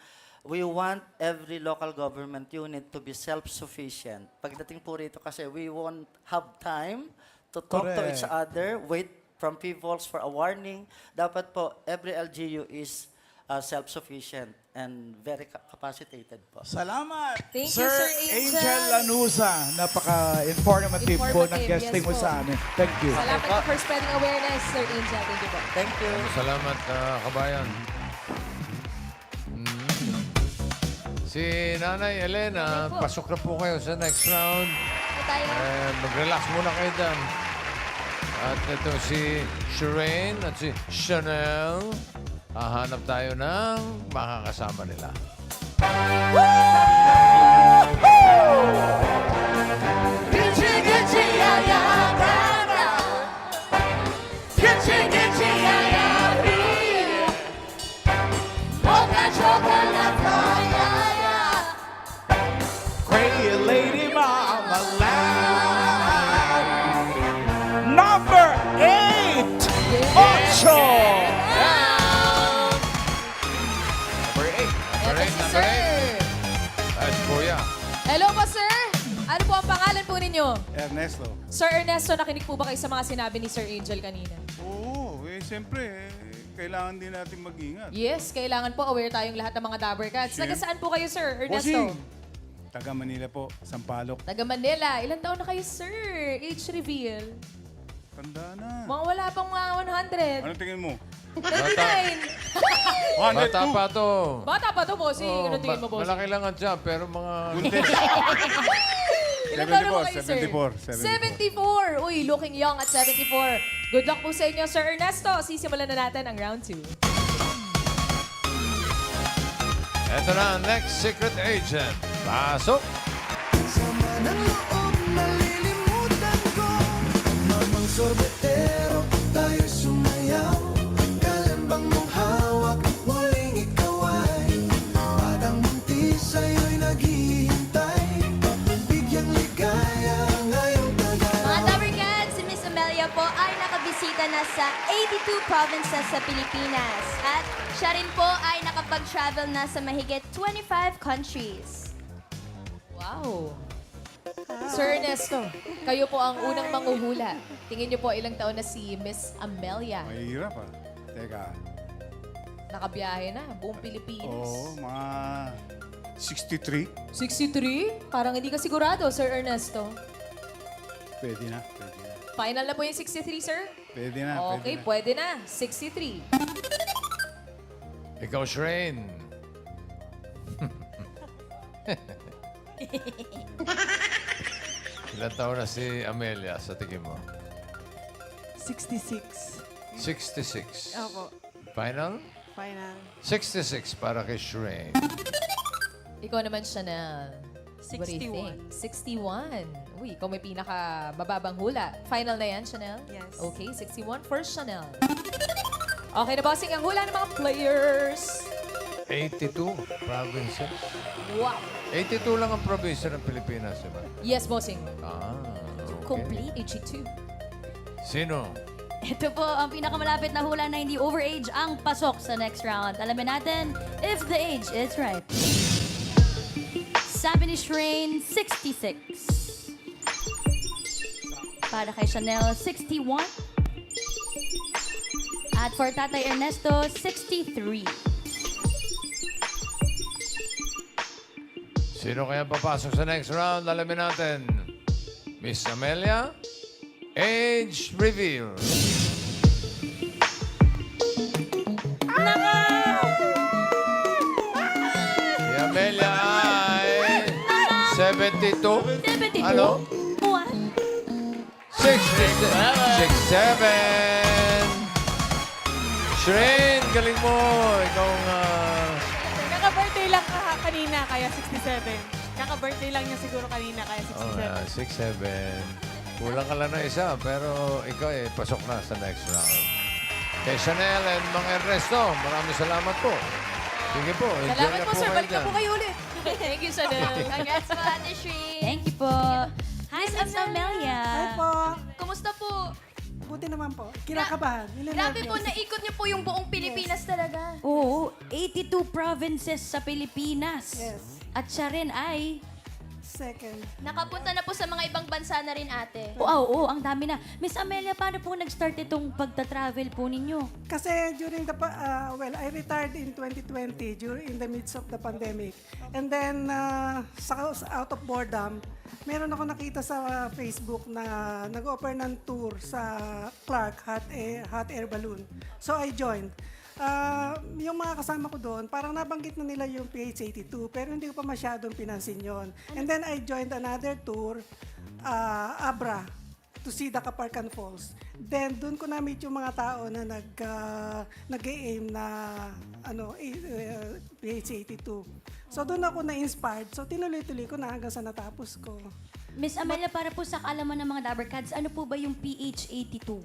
[SPEAKER 8] we want every local government unit to be self-sufficient. Pagdating po rito kasi we won't have time to talk to each
[SPEAKER 1] Correct.
[SPEAKER 8] other, wait from FIVOLX for a warning. Dapat po every LGU is self-sufficient and very capacitated po.
[SPEAKER 1] Salamat!
[SPEAKER 6] Thank you, Sir Angel.
[SPEAKER 1] Lanusa. Napaka-informative po ng
[SPEAKER 6] Informative,
[SPEAKER 1] guesting
[SPEAKER 6] yes
[SPEAKER 1] mo
[SPEAKER 6] po.
[SPEAKER 1] sa amin. Thank you.
[SPEAKER 6] Salamat po for spreading awareness, Sir Angel. Thank you po.
[SPEAKER 8] Thank you.
[SPEAKER 2] Salamat, kabayan. Si Nanay Elena,
[SPEAKER 5] Okay po.
[SPEAKER 2] pasok na po kayo sa next round.
[SPEAKER 5] Ito tayo.
[SPEAKER 2] Mag-relax muna kayo dyan. At ito si Shireen at si Chanel. Hahanap tayo ng makakasama nila.
[SPEAKER 1] Crazy Lady Marmalade. Number 8. Ocho.
[SPEAKER 2] Number 8.
[SPEAKER 6] Ito si Sir.
[SPEAKER 2] As Kuya.
[SPEAKER 6] Hello po, Sir. Ano po ang pangalan po ninyo?
[SPEAKER 9] Ernesto.
[SPEAKER 6] Sir Ernesto, nakinig po ba kayo sa mga sinabi ni Sir Angel kanina?
[SPEAKER 9] Oo, siyempre, kailangan din natin mag-ingat.
[SPEAKER 6] Yes, kailangan po aware tayong lahat ng mga Dabber Cats. Taga saan po kayo, Sir Ernesto?
[SPEAKER 9] Bossing! Taga Manila po, Sampaloc.
[SPEAKER 6] Taga Manila. Ilan taon na kayo, Sir? Age reveal.
[SPEAKER 9] Tanda na.
[SPEAKER 6] Mga wala pang mga 100.
[SPEAKER 9] Ano tingin mo?
[SPEAKER 6] 99.
[SPEAKER 9] 102!
[SPEAKER 2] Bata pa to.
[SPEAKER 6] Bata pa to, bossing.
[SPEAKER 2] Oo,
[SPEAKER 6] Ano tingin mo, bossing?
[SPEAKER 2] malaki lang ang jump, pero mga...
[SPEAKER 9] Buntis.
[SPEAKER 6] Ilan taon na po kayo, sir?
[SPEAKER 9] 74.
[SPEAKER 6] 74. Uy, looking young at 74. Good luck po sa inyo, Sir Ernesto. Sisimulan na natin ang round 2.
[SPEAKER 2] Ito na ang next secret agent. Pasok!
[SPEAKER 10] Sama ng loob, nalilimutan ko. Mamang sorbetero, tayo sumayaw. Kalambang mong hawak, muling ikaw ay batang buntis sa'yo'y naghihintay.
[SPEAKER 5] sa 82 provinces sa Pilipinas. At siya rin po ay nakapag-travel na sa mahigit 25 countries.
[SPEAKER 6] Wow. Sir Ernesto, kayo po ang unang manghuhula. Tingin niyo po ilang taon na si Miss Amelia.
[SPEAKER 9] Mahirap ah. Teka.
[SPEAKER 6] Nakabiyahe na, buong Pilipinas.
[SPEAKER 9] Oo, mga 63.
[SPEAKER 6] 63? Parang hindi ka sigurado, Sir Ernesto.
[SPEAKER 9] Pwede na, pwede na.
[SPEAKER 6] Final na po yung 63, sir?
[SPEAKER 9] Pwede na,
[SPEAKER 6] Okay,
[SPEAKER 9] pwede
[SPEAKER 6] pwede na.
[SPEAKER 9] na.
[SPEAKER 6] 63.
[SPEAKER 2] Ikaw, Shireen. Ilan taon na si Amelia sa tingin mo?
[SPEAKER 4] 66.
[SPEAKER 2] 66.
[SPEAKER 7] Opo.
[SPEAKER 2] Final?
[SPEAKER 7] Final.
[SPEAKER 2] 66 para kay Shireen.
[SPEAKER 6] Ikaw naman, Chanel. What do you think? 61. Uy, ikaw may pinaka-bababang hula. Final na yan, Chanel?
[SPEAKER 7] Yes.
[SPEAKER 6] Okay, 61 for Chanel. Okay na, bossing, ang hula ng mga players.
[SPEAKER 2] 82 provinces.
[SPEAKER 6] Wow.
[SPEAKER 2] 82 lang ang probinsya ng Pilipinas, diba?
[SPEAKER 6] Yes, bossing.
[SPEAKER 2] Ah, okay.
[SPEAKER 3] Complete.
[SPEAKER 6] 82.
[SPEAKER 2] Sino?
[SPEAKER 3] Ito po ang pinakamalapit na hula na hindi overage ang pasok sa next round. Alamin natin if the age is right. Sabi ni Shireen, 66. Para kay Chanel, 61. At for Tatay Ernesto, 63.
[SPEAKER 2] Sino kaya papasok sa next round? Alamin natin. Miss Amelia, age reveal. Si Amelia ay 72.
[SPEAKER 3] 72.
[SPEAKER 2] Ano?
[SPEAKER 3] What?
[SPEAKER 2] 67. Shireen, galing mo. Ikaw nga.
[SPEAKER 7] Kaka-birthday lang kanina, kaya 67. Kaka-birthday lang niya siguro kanina, kaya 67.
[SPEAKER 2] 6'7". Kulang ka lang na isa, pero ikaw pasok na sa next round. Kay Chanel and Mang Ernesto, maraming salamat po. Sige po, enjoy
[SPEAKER 6] Salamat
[SPEAKER 2] na
[SPEAKER 6] po, sir. Balik na
[SPEAKER 2] dyan.
[SPEAKER 6] po kayo ulit. Thank you, Chanel.
[SPEAKER 5] Congrats po, Ate Shri.
[SPEAKER 3] Thank you po. Hi, Miss Amelia.
[SPEAKER 11] po.
[SPEAKER 5] Kumusta po?
[SPEAKER 11] Buti naman po. Kinakabahan.
[SPEAKER 5] Grabe po, naikot niyo po yung buong Pilipinas talaga.
[SPEAKER 3] Oo, 82 provinces sa Pilipinas.
[SPEAKER 11] Yes.
[SPEAKER 3] At siya rin ay...
[SPEAKER 11] Second.
[SPEAKER 5] Nakapunta na po sa mga ibang bansa na rin, ate.
[SPEAKER 3] Oo, ang dami na. Miss Amelia, paano po nag-start itong pagta-travel po ninyo?
[SPEAKER 11] Kasi during the, I retired in 2020 during in the midst of the pandemic. And then, out of boredom, meron ako nakita sa Facebook na nag-offer ng tour sa Clark Hot Air Balloon. So I joined. Yung mga kasama ko doon, parang nabanggit na nila yung PH82, pero hindi ko pa masyadong pinansin yon. And then I joined another tour, Abra, to see the Kaparkan Falls. Then doon ko na-meet yung mga tao na nag-aim na PH82. So doon ako na-inspired. So tinuloy-tuloy ko na hanggang sa natapos ko.
[SPEAKER 3] Miss Amelia, para po sa kaalaman ng mga Dabbercats, ano po ba yung PH82?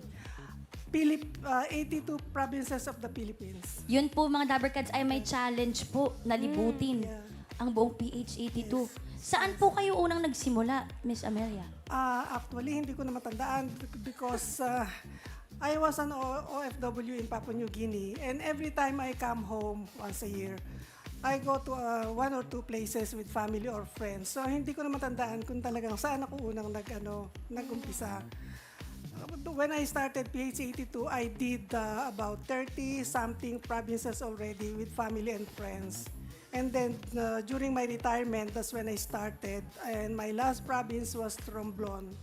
[SPEAKER 11] 82 provinces of the Philippines.
[SPEAKER 3] Yun po mga Dabbercats ay may challenge po na libutin ang buong PH82. Saan po kayo unang nagsimula, Miss Amelia?
[SPEAKER 11] Actually, hindi ko na matandaan because I was an OFW in Papua New Guinea, and every time I come home once a year, I go to one or two places with family or friends. So hindi ko na matandaan kung talagang saan ako unang nag-umpisa. When I started PH82, I did about 30-something provinces already with family and friends. And then during my retirement, that's when I started. And my last province was Romblon.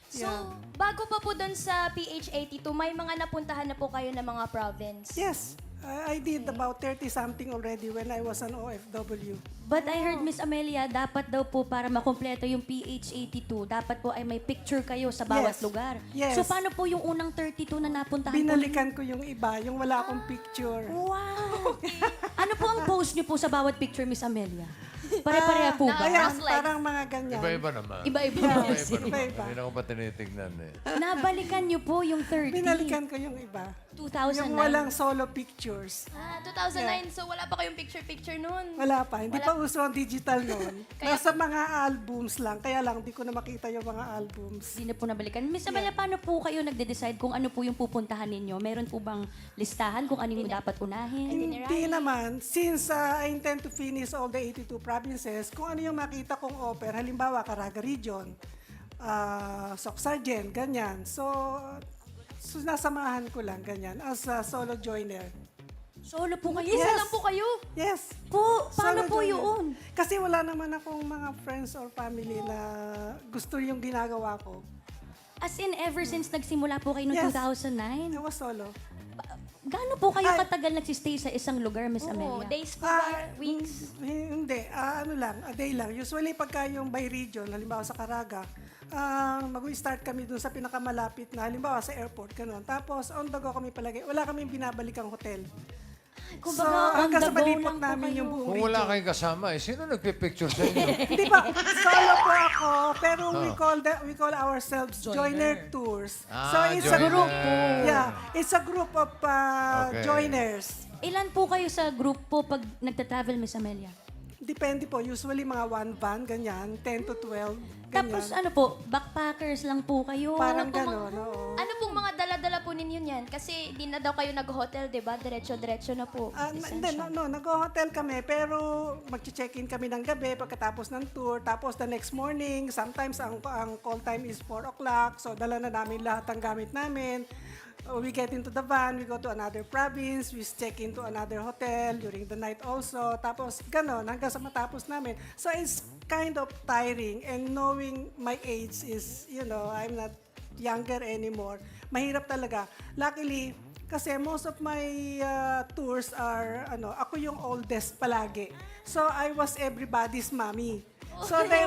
[SPEAKER 5] So, bago pa po doon sa PH82, may mga napuntahan na po kayo ng mga province?
[SPEAKER 11] Yes, I did about 30-something already when I was an OFW.
[SPEAKER 3] But I heard, Miss Amelia, dapat daw po para makumpleto yung PH82, dapat po ay may picture kayo sa bawat
[SPEAKER 11] Yes.
[SPEAKER 3] lugar.
[SPEAKER 11] Yes.
[SPEAKER 3] So paano po yung unang 32 na napuntahan
[SPEAKER 11] Binalikan ko yung iba, yung wala akong picture.
[SPEAKER 3] po? Wow! Ano po ang post niyo po sa bawat picture, Miss Amelia? Pare-pareha po ba?
[SPEAKER 11] Ayan, parang mga ganyan.
[SPEAKER 2] Iba-iba naman.
[SPEAKER 3] Iba-iba.
[SPEAKER 2] Iba-iba naman.
[SPEAKER 11] Iba-iba.
[SPEAKER 2] Hindi na ko pa tinitignan eh.
[SPEAKER 3] Nabalikan niyo po yung 30.
[SPEAKER 11] Binalikan ko yung iba.
[SPEAKER 3] 2009.
[SPEAKER 11] Yung walang solo pictures.
[SPEAKER 5] 2009, so wala pa kayong picture-picture nun.
[SPEAKER 11] Wala pa. Hindi pa uso ang digital noon. Nasa mga albums lang. Kaya lang, di ko na makita yung mga albums.
[SPEAKER 3] Hindi na po nabalikan. Miss Amelia, paano po kayo nagde-decide kung ano po yung pupuntahan ninyo? Meron po bang listahan kung ano yung dapat unahin?
[SPEAKER 11] Hindi naman. Since I intend to finish all the 82 provinces, kung ano yung makita kong offer, halimbawa, Caraga Region, Soc-Sargent, ganyan. So, nasamahan ko lang, ganyan, as a solo joiner.
[SPEAKER 3] Solo po kayo?
[SPEAKER 5] Isa lang po kayo.
[SPEAKER 11] Yes.
[SPEAKER 3] Po, paano
[SPEAKER 11] Solo
[SPEAKER 3] po
[SPEAKER 11] joiner.
[SPEAKER 3] yun?
[SPEAKER 11] Kasi wala naman akong mga friends or family na gusto yung ginagawa ko.
[SPEAKER 3] As in, ever since nagsimula po kayo noong
[SPEAKER 11] Yes.
[SPEAKER 3] 2009?
[SPEAKER 11] I was solo.
[SPEAKER 3] Gaano po kayo
[SPEAKER 11] Ay.
[SPEAKER 3] katagal nagsistay sa isang lugar, Miss
[SPEAKER 5] Oo,
[SPEAKER 3] Amelia?
[SPEAKER 5] days po ba? Weeks?
[SPEAKER 11] Hindi, ano lang, a day lang. Usually pagka yung by region, halimbawa sa Caraga, mag-start kami dun sa pinakamalapit na, halimbawa sa airport, ganun. Tapos on the go kami palagi. Wala kaming binabalikang hotel.
[SPEAKER 3] Kumbaga,
[SPEAKER 11] So,
[SPEAKER 3] on
[SPEAKER 11] hanggang
[SPEAKER 3] the
[SPEAKER 11] sa
[SPEAKER 3] go
[SPEAKER 11] malipot
[SPEAKER 3] lang po
[SPEAKER 11] namin
[SPEAKER 3] kayo.
[SPEAKER 11] yung buong
[SPEAKER 2] Kung wala
[SPEAKER 11] region.
[SPEAKER 2] kayong kasama, sino nagpipicture sa inyo?
[SPEAKER 11] Hindi pa, solo po ako, pero we call ourselves joiner tours. So it's a
[SPEAKER 2] joiner.
[SPEAKER 11] group. Yeah, it's a group of
[SPEAKER 2] Okay.
[SPEAKER 11] joiners.
[SPEAKER 3] Ilan po kayo sa group po pag nagta-travel, Miss Amelia?
[SPEAKER 11] Depende po, usually mga one van, ganyan, 10 to 12, ganyan.
[SPEAKER 3] Tapos ano po, backpackers lang po kayo?
[SPEAKER 11] Parang
[SPEAKER 3] Ano po
[SPEAKER 11] gano'n, oo.
[SPEAKER 5] Ano pong mga dala-dala po ninyo yan? Kasi di na daw kayo nag-hotel, di ba? Diretso-diretso na po.
[SPEAKER 11] Hindi, nag-hotel kami, pero mag-check-in kami ng gabi pagkatapos ng tour. Tapos the next morning, sometimes ang call time is 4 o'clock. So, dala na namin lahat ng gamit namin. We get into the van, we go to another province, we check into another hotel during the night also. Tapos, ganon, hanggang sa matapos namin. So, it's kind of tiring. And knowing my age is, I'm not younger anymore. Mahirap talaga. Luckily, kasi most of my tours are, ako yung oldest palagi. So, I was everybody's mommy. So, they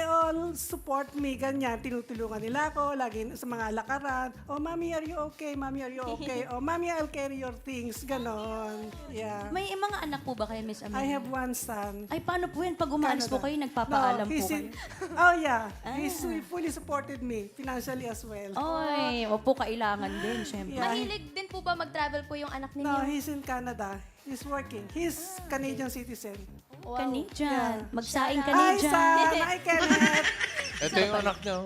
[SPEAKER 11] all support me, ganyan. Tinutulungan nila ako, lagi sa mga lakaran. Oh, Mommy, are you okay? Mommy, are you okay? Oh, Mommy, I'll carry your things. Ganon. Yeah.
[SPEAKER 3] May mga anak po ba kayo, Miss
[SPEAKER 11] I
[SPEAKER 3] Amelia?
[SPEAKER 11] have one son.
[SPEAKER 3] Ay, paano po yan? Pag umaalis po
[SPEAKER 11] Canada.
[SPEAKER 3] kayo, nagpapaalam po
[SPEAKER 11] he's
[SPEAKER 3] kayo?
[SPEAKER 11] Oh, yeah. He's fully supported me financially as well.
[SPEAKER 3] Ay, o po kailangan din, syempre.
[SPEAKER 11] Yeah.
[SPEAKER 5] Mahilig din po ba mag-travel po yung anak ninyo?
[SPEAKER 11] No, he's in Canada. He's working. He's Canadian citizen.
[SPEAKER 3] Canadian. Magsaing
[SPEAKER 11] Hi,
[SPEAKER 3] Canadian.
[SPEAKER 11] son! Hi, Kenneth!
[SPEAKER 2] Ito yung anak niyo.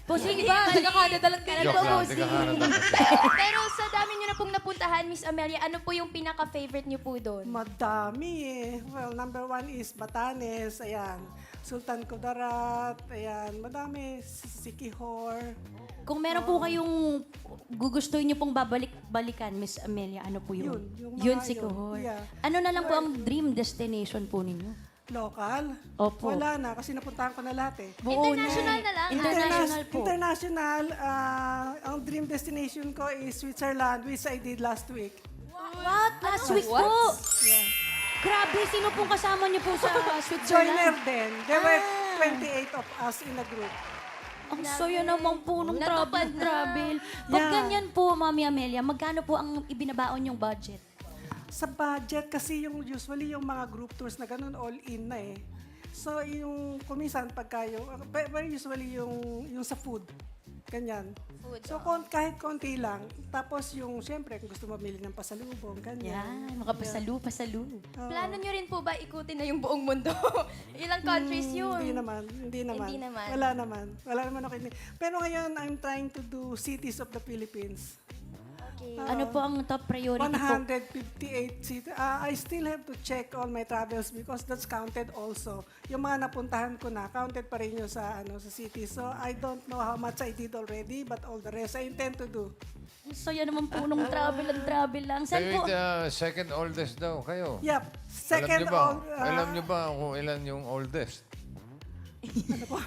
[SPEAKER 3] Po, sige
[SPEAKER 6] Iba,
[SPEAKER 3] ba?
[SPEAKER 6] taga-Canada lang din.
[SPEAKER 2] Joke lang, tiga Canada kasi.
[SPEAKER 5] Pero sa dami nyo na pong napuntahan, Miss Amelia, ano po yung pinaka-favorite nyo po doon?
[SPEAKER 11] Madami eh. Well, number 1 is Batanes, ayan. Sultan Kudarat, ayan. Madami. Sikihor.
[SPEAKER 3] Kung meron po kayong gugustuhin niyo pong balikan, Miss Amelia, ano po yun?
[SPEAKER 11] Yung mga
[SPEAKER 3] Yun, si
[SPEAKER 11] yun.
[SPEAKER 3] Cohor.
[SPEAKER 11] Yeah.
[SPEAKER 3] Ano na lang po ang dream destination po ninyo?
[SPEAKER 11] Local?
[SPEAKER 3] Opo.
[SPEAKER 11] Wala na, kasi napuntahan ko na lahat eh.
[SPEAKER 5] International na lang.
[SPEAKER 3] International po.
[SPEAKER 11] International, ang dream destination ko is Switzerland, which I did last week.
[SPEAKER 3] What? Last week po?
[SPEAKER 11] Yeah.
[SPEAKER 3] Grabe, sino pong kasama niyo po sa
[SPEAKER 11] Joiner
[SPEAKER 3] Switzerland?
[SPEAKER 11] din. There were 28 of us in a group.
[SPEAKER 3] Ang saya naman po nung travel. Pag
[SPEAKER 11] Yeah.
[SPEAKER 3] ganyan po, Mami Amelia, magkano po ang ibinabaon yung budget?
[SPEAKER 11] Sa budget, kasi usually yung mga group tours na ganun, all in na eh. So, yung kumisan pagka pero usually yung sa food. Ganyan. So, kahit konti lang. Tapos siyempre, kung gusto mamili ng pasalubong, ganyan.
[SPEAKER 3] Yan, makapasalu.
[SPEAKER 5] Plano nyo rin po ba ikutin na yung buong mundo? Ilang countries yun?
[SPEAKER 11] Hindi naman.
[SPEAKER 5] Hindi naman.
[SPEAKER 11] Wala naman. Wala naman ako. Pero ngayon, I'm trying to do cities of the Philippines.
[SPEAKER 5] Okay.
[SPEAKER 3] Ano po ang top priority po?
[SPEAKER 11] 158 cities. I still have to check all my travels because that's counted also. Yung mga napuntahan ko na, counted pa rin yun sa city. So, I don't know how much I did already, but all the rest I intend to do.
[SPEAKER 3] Ang saya naman po nung travel lang. Saan
[SPEAKER 2] Kayo
[SPEAKER 3] po?
[SPEAKER 2] yung second oldest daw, kayo.
[SPEAKER 11] Yep. Second
[SPEAKER 2] Alam niyo ba kung ilan yung oldest?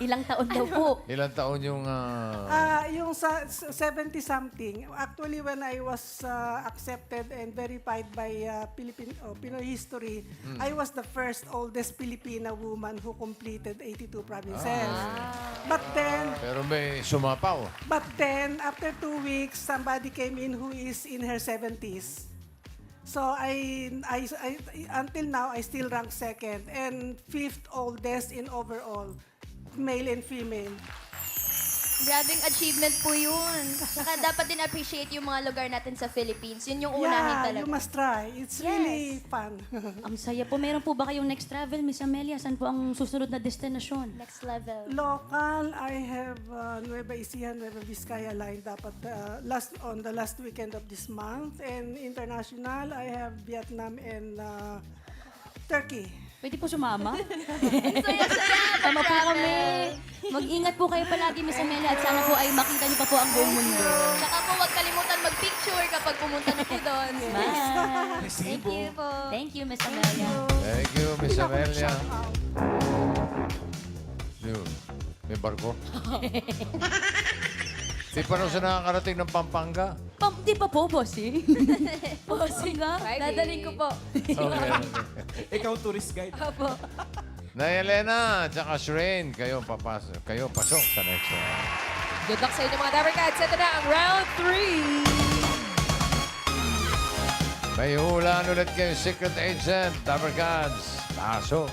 [SPEAKER 3] Ilang taon daw po?
[SPEAKER 2] Ilan taon yung...
[SPEAKER 11] yung sa 70-something, actually when I was accepted and verified by Pinoy History, I was the first oldest Filipina woman who completed 82 provinces. But
[SPEAKER 2] Pero may sumapaw.
[SPEAKER 11] after 2 weeks, somebody came in who is in her 70s. So until now, I still rank second and 5th oldest in overall, male and female.
[SPEAKER 5] Grabing achievement po yun. Saka dapat din appreciate yung mga lugar natin sa Philippines. Yun yung unahin
[SPEAKER 11] Yeah,
[SPEAKER 5] talaga.
[SPEAKER 11] you must try. It's really fun.
[SPEAKER 3] Ang saya po. Meron po ba kayong next travel, Miss Amelia? Saan po ang susunod na destinasyon?
[SPEAKER 5] Next level.
[SPEAKER 11] Local, I have Nueva Ecija, Nueva Vizcaya lined up at on the last weekend of this month. And international, I have Vietnam and Turkey.
[SPEAKER 3] Pwede po sumama?
[SPEAKER 5] Saya-saya.
[SPEAKER 3] Sama po kami. Mag-ingat po kayo palagi, Miss Amelia, at sana po ay makita niyo pa po ang buong mundo.
[SPEAKER 5] Saka po huwag kalimutan mag-picture kapag pumunta na po doon.
[SPEAKER 3] Bye!
[SPEAKER 5] Thank you po.
[SPEAKER 3] Thank you, Miss Amelia.
[SPEAKER 2] Thank you, Miss Amelia. Yun. May barko? Di pa rin siya nakakarating ng Pampanga?
[SPEAKER 3] Di pa po, bossing? Bossing nga?
[SPEAKER 5] Dadaling ko po.
[SPEAKER 2] Okay.
[SPEAKER 1] Ikaw tourist guide.
[SPEAKER 2] Na Elena, tsaka Shireen, kayo pasok sa next round.
[SPEAKER 6] Good luck sa inyo mga Dabber Cats. Ito na ang round 3.
[SPEAKER 2] May hulaan ulit kayo, Secret Agent, Dabber Gods. Pasok.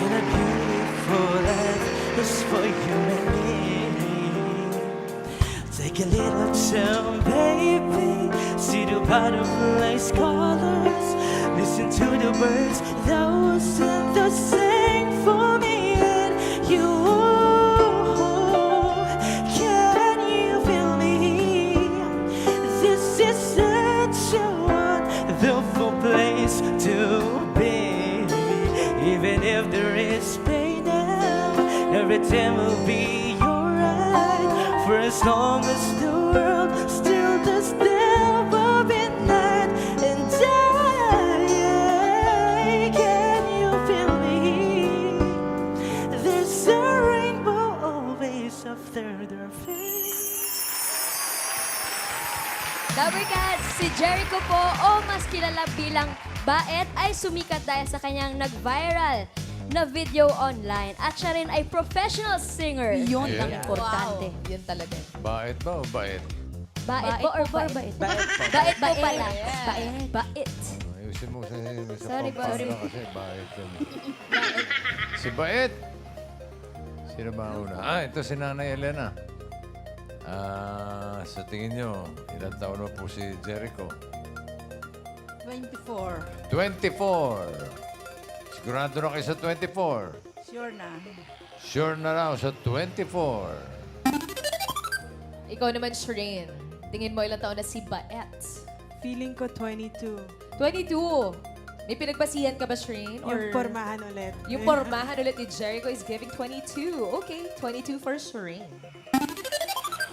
[SPEAKER 10] In a beautiful life just for you and me. Take a little time, baby. See the butterflies' colors. Listen to the birds that will sing the sing for me and you. Can you feel me? This is such a wonderful place to be. Even if there is pain now, everything will be alright. For as long as the world still does never be night. And can you feel me? There's a rainbow always after their face.
[SPEAKER 5] Dabber Cats, si Jericho po o mas kilala bilang Baet ay sumikat dahil sa kanyang nag-viral na video online. At siya rin ay professional singer.
[SPEAKER 3] Yun
[SPEAKER 2] Yeah.
[SPEAKER 3] ang importante.
[SPEAKER 6] Yun talaga.
[SPEAKER 2] Bait ba o bait?
[SPEAKER 5] Baet po or
[SPEAKER 3] ba?
[SPEAKER 5] bait?
[SPEAKER 3] Bait.
[SPEAKER 5] Baet po pala.
[SPEAKER 3] Yes.
[SPEAKER 5] Baet. Baet.
[SPEAKER 2] Ayusin mo sa
[SPEAKER 5] Sorry,
[SPEAKER 2] Pampanga kasi bait yun. Si Bait. Sino ba ang una? Ito si Nanay Elena. Sa tingin nyo, ilang taon na po si Jericho?
[SPEAKER 4] 24.
[SPEAKER 2] 24. Sigurado na kayo sa 24.
[SPEAKER 4] Sure na.
[SPEAKER 2] Sure na raw sa 24.
[SPEAKER 6] Ikaw naman, Shireen. Tingin mo ilang taon na si Baet?
[SPEAKER 7] Feeling ko 22.
[SPEAKER 6] 22. May pinagbasihan ka ba, Shireen?
[SPEAKER 7] Yung pormahan ulit.
[SPEAKER 6] Yung pormahan ulit ni Jericho is giving 22. Okay, 22 for Shireen.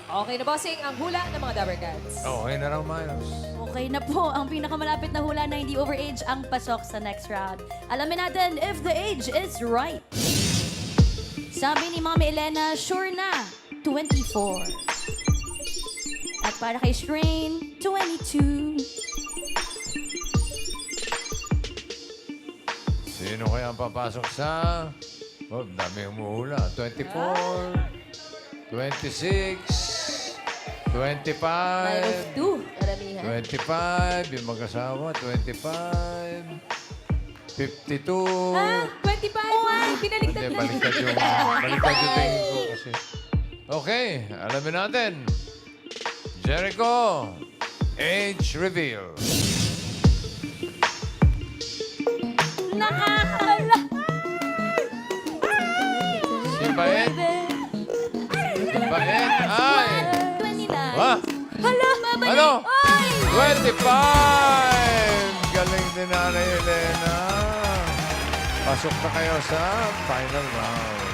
[SPEAKER 6] Okay na, bossing, ang hula ng mga Dabber Cats.
[SPEAKER 2] Okay na raw, Miles.
[SPEAKER 3] Okay na po. Ang pinakamalapit na hula na hindi overage ang pasok sa next round. Alamin natin if the age is right. Sabi ni Mami Elena, sure na, 24. At para kay Shireen, 22.
[SPEAKER 2] Sino kaya ang papasok sa... Oh, dami humuhula. 24, 26, 25,
[SPEAKER 6] Minus 2. Karamihan.
[SPEAKER 2] 25, yung mag-asawa, 25, 52.
[SPEAKER 6] Ah, 25. Pinaligtad
[SPEAKER 2] Hindi,
[SPEAKER 6] lang.
[SPEAKER 2] baliktad yung tingin ko kasi. Okay, alamin natin. Jericho, age reveal.
[SPEAKER 3] Nakakala!
[SPEAKER 2] Si Baet. Baet, ay!
[SPEAKER 3] 29.
[SPEAKER 2] Wah!
[SPEAKER 3] Hala, babalik!
[SPEAKER 2] Ano?
[SPEAKER 3] Ay!
[SPEAKER 2] 25! Galing din Nanay Elena. Pasok na kayo sa final round.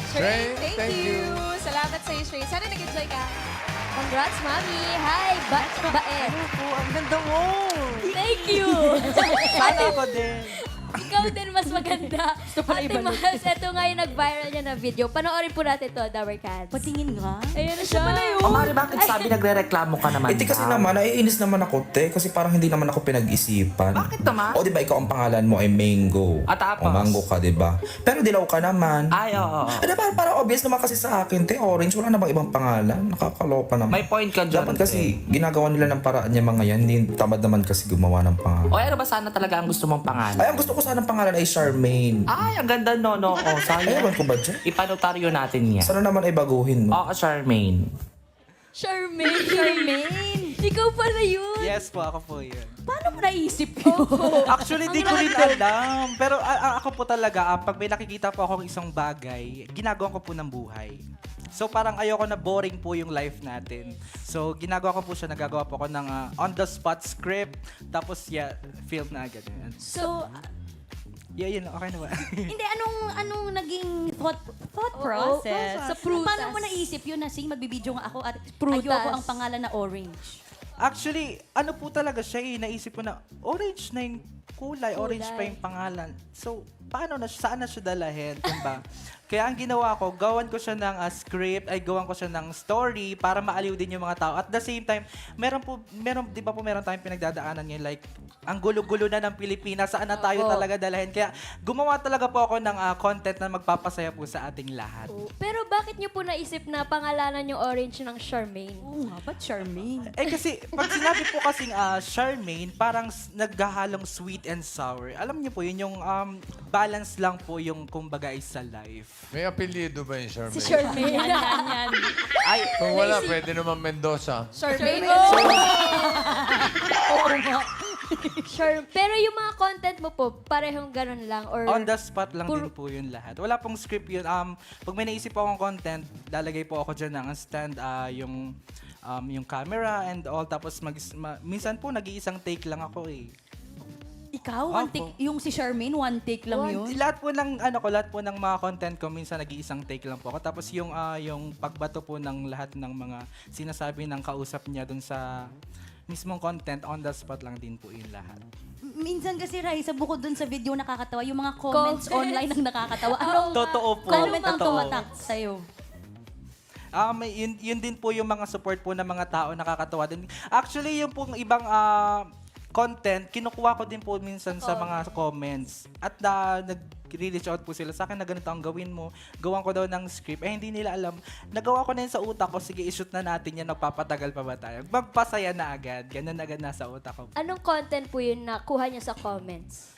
[SPEAKER 6] Shireen,
[SPEAKER 2] Shireen,
[SPEAKER 6] thank you. Salamat sa iyo, Shireen. Sana nag-enjoy ka.
[SPEAKER 5] Congrats, Mami. Hi, Baet.
[SPEAKER 4] Ang ganda mo.
[SPEAKER 5] Thank you.
[SPEAKER 4] Sana ko din.
[SPEAKER 5] Ikaw din mas maganda. Ate Miles, ito nga yung nag-viral niya na video. Panoorin po natin to, Dabber Cats.
[SPEAKER 3] Patingin nga.
[SPEAKER 5] Ayun na siya.
[SPEAKER 12] O Mari, bakit sabi nagre-reklamo ka naman?
[SPEAKER 13] Kasi
[SPEAKER 12] daw?
[SPEAKER 13] naman, naiinis naman ako, te. Kasi parang hindi naman ako pinag-isipan.
[SPEAKER 12] Bakit naman?
[SPEAKER 13] O, di ba, ikaw ang pangalan mo ay Mango.
[SPEAKER 12] At tapos?
[SPEAKER 13] O, Mango ka, di ba? Pero dilaw ka naman.
[SPEAKER 12] Ay, oo.
[SPEAKER 13] Ano ba, parang obvious naman kasi sa akin, te. Orange, wala na bang ibang pangalan? Nakakaloka naman.
[SPEAKER 12] May point ka dyan.
[SPEAKER 13] Dapat kasi, ginagawa nila ng paraan niya mga yan. Hindi tamad naman kasi gumawa ng pangalan.
[SPEAKER 12] O ano ba sana talaga ang gusto mong pangalan?
[SPEAKER 13] Ay, ang gusto ko sana ang pangalan ay Charmaine.
[SPEAKER 12] Ay, ang ganda no. Oh, sayang.
[SPEAKER 13] Ewan ko ba dyan?
[SPEAKER 12] Ipanotaryo natin yan.
[SPEAKER 13] Sana naman ay baguhin mo.
[SPEAKER 12] Oo, Charmaine.
[SPEAKER 5] Charmaine. Charmaine. Ikaw pala yun.
[SPEAKER 4] Yes po, ako po yun.
[SPEAKER 3] Paano mo naisip yun?
[SPEAKER 4] Actually, di ko rin alam. Pero ako po talaga, pag may nakikita po akong isang bagay, ginagawa ko po ng buhay. So parang ayoko na boring po yung life natin. So ginagawa ko po siya, nagagawa po ako ng on-the-spot script. Tapos film na agad.
[SPEAKER 3] So,
[SPEAKER 4] Yeah, yun, okay na ba?
[SPEAKER 3] hindi, anong naging thought
[SPEAKER 5] Oo,
[SPEAKER 3] process?
[SPEAKER 5] sa prutas.
[SPEAKER 3] Paano mo naisip yun na, sige, magbibideo nga ako at
[SPEAKER 5] Prutas.
[SPEAKER 3] ayoko ang pangalan na orange?
[SPEAKER 4] Actually, ano po talaga siya naisip ko na orange na yung kulay, orange pa yung pangalan. So, paano na, saan na siya dalahin? Diba? Kaya ang ginawa ko, gawan ko siya ng script, gawan ko siya ng story para maaliw din yung mga tao. At the same time, di ba po meron tayong pinagdadaanan ngayon, like, ang gulo-gulo na ng Pilipinas, saan na tayo talaga dalahin? Kaya gumawa talaga po ako ng content na magpapasaya po sa ating lahat.
[SPEAKER 5] Pero bakit niyo po naisip na pangalanan yung orange ng Charmaine?
[SPEAKER 3] Oo nga, ba't Charmaine?
[SPEAKER 4] Kasi, pag sinabi po kasing Charmaine, parang naghahalong sweet and sour. Alam niyo po, yun yung balance lang po yung kumbaga sa life.
[SPEAKER 2] May apelyido ba yung Charmaine?
[SPEAKER 5] Si Charmaine.
[SPEAKER 3] Yan.
[SPEAKER 4] Ay,
[SPEAKER 2] Kung wala, pwede naman Mendoza.
[SPEAKER 5] Charmaine. Pero yung mga content mo po, parehong ganun lang? Or
[SPEAKER 4] on the spot lang din po yun lahat. Wala pong script yun. Pag may naisip akong content, lalagay po ako dyan ng stand, yung camera and all. Tapos minsan po, nag-iisang take lang ako
[SPEAKER 3] Ikaw, one take, yung si Charmaine, one take lang yun?
[SPEAKER 4] Lahat po ng mga content ko, minsan nag-iisang take lang po ako. Tapos yung pagbato po ng lahat ng mga sinasabi ng kausap niya dun sa mismong content, on the spot lang din po yun lahat.
[SPEAKER 3] Minsan kasi, Raisa, bukod dun sa video nakakatawa, yung mga comments online ang nakakatawa. Anong
[SPEAKER 4] Totoo po.
[SPEAKER 3] comment ang
[SPEAKER 4] Totoo.
[SPEAKER 3] tumatak sa'yo?
[SPEAKER 4] Yun din po yung mga support po ng mga tao, nakakatawa din. Actually, yung pong ibang content, kinukuha ko din po minsan sa mga comments. At nag-reach out po sila sa akin na ganito ang gawin mo. Gawan ko daw ng script. Hindi nila alam. Nagawa ko na yun sa utak ko. Sige, ishoot na natin yan. Nagpapatagal pa ba tayo? Magpasaya na agad. Ganun agad nasa utak ko.
[SPEAKER 5] anong content po yun na kuha niya sa comments?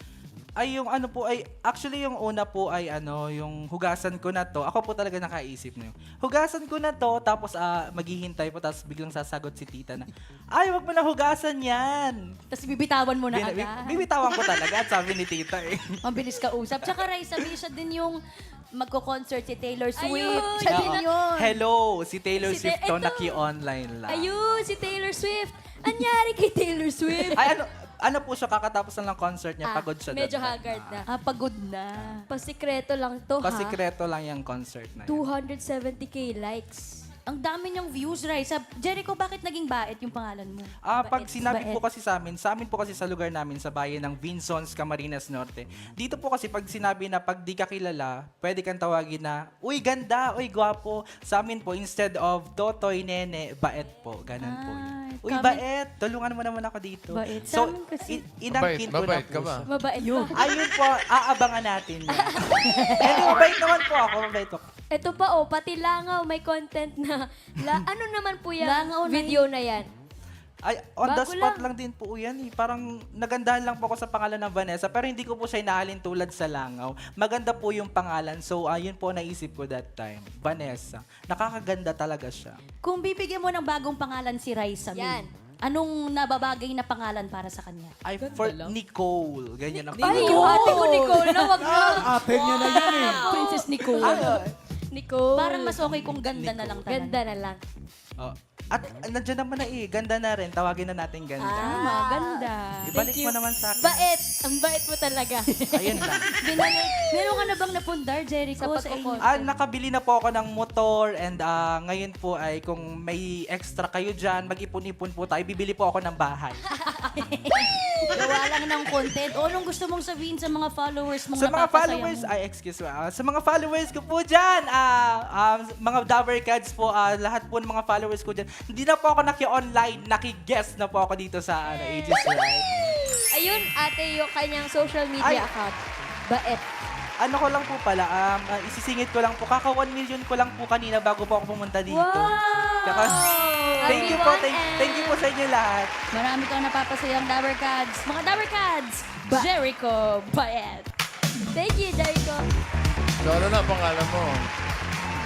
[SPEAKER 4] Actually yung una po ay yung hugasan ko na to. Ako po talaga nakaisip na yun. Hugasan ko na to, tapos maghihintay po, tapos biglang sasagot si tita na, ay, wag mo na hugasan yan.
[SPEAKER 3] Tapos bibitawan mo na agad.
[SPEAKER 4] Bibitawan ko talaga at sabi ni tita
[SPEAKER 3] Mabilis ka usap. Tsaka, Raisa, siya din yung magko-concert si Taylor Swift.
[SPEAKER 5] Ayun,
[SPEAKER 3] Siya din yun.
[SPEAKER 4] Hello, si Taylor
[SPEAKER 5] Si
[SPEAKER 4] Swift to,
[SPEAKER 5] ito.
[SPEAKER 4] naki-online lang.
[SPEAKER 5] Ayun, si Taylor Swift. Anyari kay Taylor Swift?
[SPEAKER 4] Ay, ano po siya, kakatapos na lang concert niya, pagod siya.
[SPEAKER 5] Medyo
[SPEAKER 4] that time.
[SPEAKER 5] haggard na.
[SPEAKER 3] Pagod na.
[SPEAKER 5] Pasikreto lang to, ha?
[SPEAKER 4] Pasikreto lang yung concert na yun.
[SPEAKER 5] 270k likes.
[SPEAKER 3] Ang dami niyang views, Raisa. Jericho, bakit naging Bait yung pangalan mo?
[SPEAKER 4] Pag sinabi
[SPEAKER 3] Bait.
[SPEAKER 4] po kasi sa amin po kasi sa lugar namin, sa bayan ng Vinsons, Camarines Norte, dito po kasi pag sinabi na pag di ka kilala, pwede kang tawagin na, uy, ganda, uy, gwapo. Sa amin po, instead of Totoy, Nene, Bait po. Ganun po yun. Uy, Bait, tulungan mo naman ako dito.
[SPEAKER 3] Bait. Sa
[SPEAKER 4] So,
[SPEAKER 3] amin kasi-
[SPEAKER 4] inangkin ko na
[SPEAKER 2] Mabait
[SPEAKER 4] po
[SPEAKER 2] ka ba?
[SPEAKER 4] siya.
[SPEAKER 3] Mabait yun.
[SPEAKER 4] Ayun po, aabangan natin yan. And mabait naman po ako, mabait ako.
[SPEAKER 5] Ito pa, pati Langaw, may content na, ano naman po yan?
[SPEAKER 3] Langaw na
[SPEAKER 5] video na yan.
[SPEAKER 4] Ay, on the
[SPEAKER 5] Bago
[SPEAKER 4] spot
[SPEAKER 5] lang.
[SPEAKER 4] lang din po yan. Parang nagandahan lang po ako sa pangalan ng Vanessa, pero hindi ko po siya inahalin tulad sa Langaw. Maganda po yung pangalan, so ayun po naisip ko that time. Vanessa. Nakakaganda talaga siya.
[SPEAKER 3] Kung bibigyan mo ng bagong pangalan si Raisa,
[SPEAKER 5] Yan.
[SPEAKER 3] anong nababagay na pangalan para sa kanya?
[SPEAKER 4] Ay, for Nicole. Ganyan ang
[SPEAKER 5] Ay, yung ate ko, Nicole, na wag na.
[SPEAKER 1] Ate niya na yun eh.
[SPEAKER 3] Princess Nicole.
[SPEAKER 5] Nicole.
[SPEAKER 3] Parang mas okay kung ganda na lang talaga.
[SPEAKER 5] Ganda na lang.
[SPEAKER 4] Oh. At nandiyan naman na ganda na rin. Tawagin na natin ganda.
[SPEAKER 3] Maganda.
[SPEAKER 4] Ibalik mo naman sa akin.
[SPEAKER 5] Bait. Ang bait mo talaga.
[SPEAKER 4] Ayun lang.
[SPEAKER 3] Meron ka na bang napundar, Jericho,
[SPEAKER 5] Sa
[SPEAKER 3] sa inyo?
[SPEAKER 5] pagkukon.
[SPEAKER 4] Nakabili na po ako ng motor and ngayon po ay kung may extra kayo dyan, mag-ipon-ipon po tayo. Bibili po ako ng bahay.
[SPEAKER 3] Gawa lang ng content. O, anong gusto mong sabihin sa mga followers mong
[SPEAKER 4] Sa mga
[SPEAKER 3] napapasaya
[SPEAKER 4] followers,
[SPEAKER 3] mo?
[SPEAKER 4] sa mga followers ko po dyan, mga Dabber Cats po, lahat po ng mga followers ko dyan, hindi na po ako naki-online, naki-guest na po ako dito sa Ages Right.
[SPEAKER 5] Ayun, ate, yung kanyang social media
[SPEAKER 4] Ay.
[SPEAKER 5] account. Bait.
[SPEAKER 4] ano ko lang po pala, isisingit ko lang po. Kaka 1 million ko lang po kanina bago po ako pumunta dito. Kaka, thank you po, thank you po sa inyo lahat.
[SPEAKER 3] Marami kang napapasayang Dabber Cats. Mga Dabber Cats, Jericho Bayet.
[SPEAKER 5] Thank you, Jericho.
[SPEAKER 2] So ano na pangalan mo?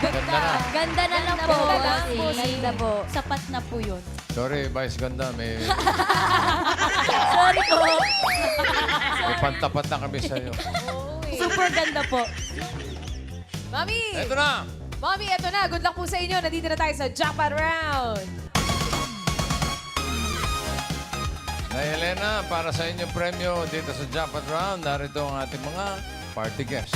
[SPEAKER 2] Ganda na.
[SPEAKER 5] Ganda na lang po.
[SPEAKER 3] Ganda lang po.
[SPEAKER 5] Ganda po.
[SPEAKER 3] Sapat na po yun.
[SPEAKER 2] Sorry, Vice Ganda. May
[SPEAKER 3] Sorry po.
[SPEAKER 2] pantapat na kami sa'yo.
[SPEAKER 3] Super ganda po.
[SPEAKER 6] Mami!
[SPEAKER 2] Ito na!
[SPEAKER 6] Mami, eto na. Good luck po sa inyo. Nandito na tayo sa Jackpot Round.
[SPEAKER 2] Na Helena, para sa inyong premyo dito sa Jackpot Round, narito ang ating mga party guests.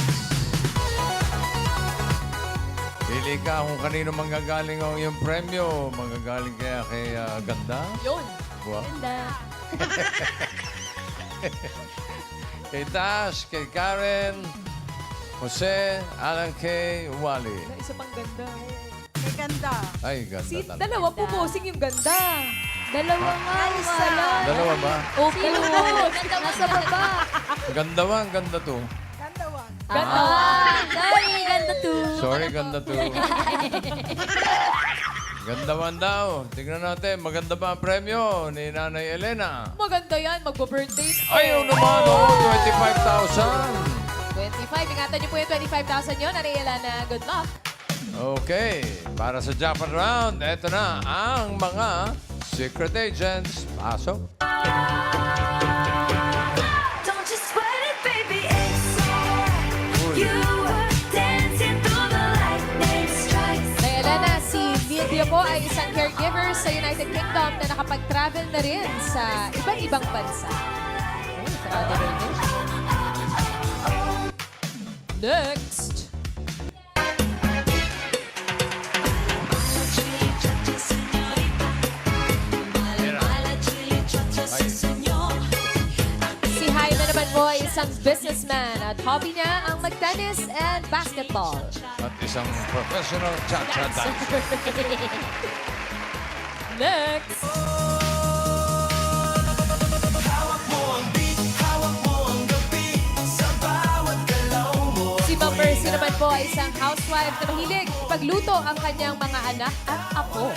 [SPEAKER 2] Pili ka kung kanino manggagaling ang iyong premyo. Manggagaling kaya kay Ganda?
[SPEAKER 6] Yun.
[SPEAKER 2] Wow.
[SPEAKER 3] Ganda.
[SPEAKER 2] Kay Tash, kay Karen, Jose, Alan K, Wally.
[SPEAKER 6] Isa pang ganda.
[SPEAKER 7] May ganda.
[SPEAKER 2] Ay, ganda
[SPEAKER 6] Si,
[SPEAKER 2] talaga.
[SPEAKER 6] dalawa po posing yung ganda.
[SPEAKER 5] Dalawa nga. Wala.
[SPEAKER 2] Dalawa ba?
[SPEAKER 3] Okay po.
[SPEAKER 5] Nasa baba.
[SPEAKER 2] Ganda ba? Ang ganda to.
[SPEAKER 6] Ganda.
[SPEAKER 5] Sorry, ganda too.
[SPEAKER 2] Sorry, ganda to. Ganda man daw. Tingnan natin, maganda ba ang premyo ni Nanay Elena?
[SPEAKER 6] Maganda yan. Magbo-birthday.
[SPEAKER 2] Ayaw naman, oh, 25,000.
[SPEAKER 6] 25. Ingatan niyo po yung 25,000 yun. Ariela na good luck.
[SPEAKER 2] Okay, para sa Jackpot Round, eto na ang mga secret agents. Pasok.
[SPEAKER 10] Don't you sweat it, baby, it's alright. You were dancing through the lightning strikes.
[SPEAKER 6] Ariela na, si Lydia po ay isang caregiver sa United Kingdom na nakapag-travel na rin sa iba't ibang bansa. Next. Si Jaime naman po ay isang businessman at hobby niya ang mag-tennis and basketball.
[SPEAKER 2] At isang professional cha-cha dancer.
[SPEAKER 6] Next. Si Ma'am Mercy naman po ay isang housewife na mahilig pagluto ang kanyang mga anak at apo.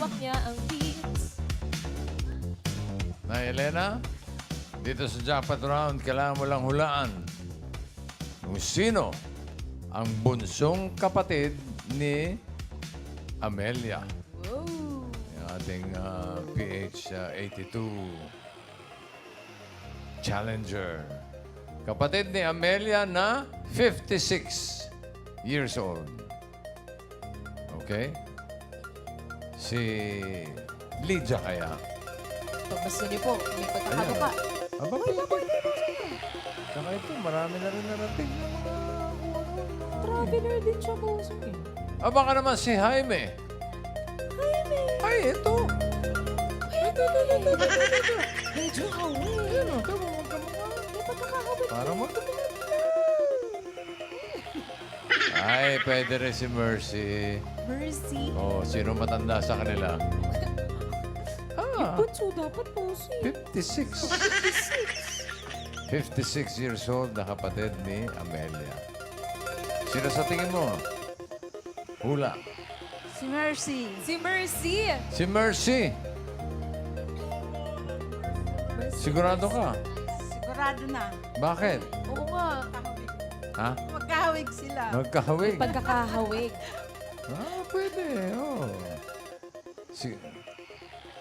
[SPEAKER 6] Hawak niya ang beats.
[SPEAKER 2] Na Elena, dito sa Jackpot Round, kailangan mo lang hulaan kung sino ang bunsong kapatid ni Amelia. Yung ating PH 82 Challenger. Kapatid ni Amelia na 56 years old. Okay? Si Lydia kaya.
[SPEAKER 6] Pagbasin niyo po, may pagkakababa.
[SPEAKER 2] Aba, pwede. Saka ito, marami na rin narating ng mga
[SPEAKER 6] Traveler din siya po.
[SPEAKER 2] Aba ka naman si Jaime. Jaime! Ay, ito.
[SPEAKER 6] Medyo hawi.
[SPEAKER 2] Para mo. Ay, pwede rin si Mercy.
[SPEAKER 6] Mercy.
[SPEAKER 2] Oh, sino matanda sa kanila?
[SPEAKER 6] Bunso dapat po si.
[SPEAKER 2] 56. 56 years old na kapatid ni Amelia. Sino sa tingin mo? Hula.
[SPEAKER 7] Si Mercy.
[SPEAKER 6] Si Mercy.
[SPEAKER 2] Si Mercy. Sigurado ka?
[SPEAKER 7] Sigurado na.
[SPEAKER 2] Bakit?
[SPEAKER 6] Oo nga.
[SPEAKER 2] Ha?
[SPEAKER 7] Magkahawig sila.
[SPEAKER 2] Magkahawig.
[SPEAKER 6] Pagkakahawig.
[SPEAKER 2] Pwede. Oh.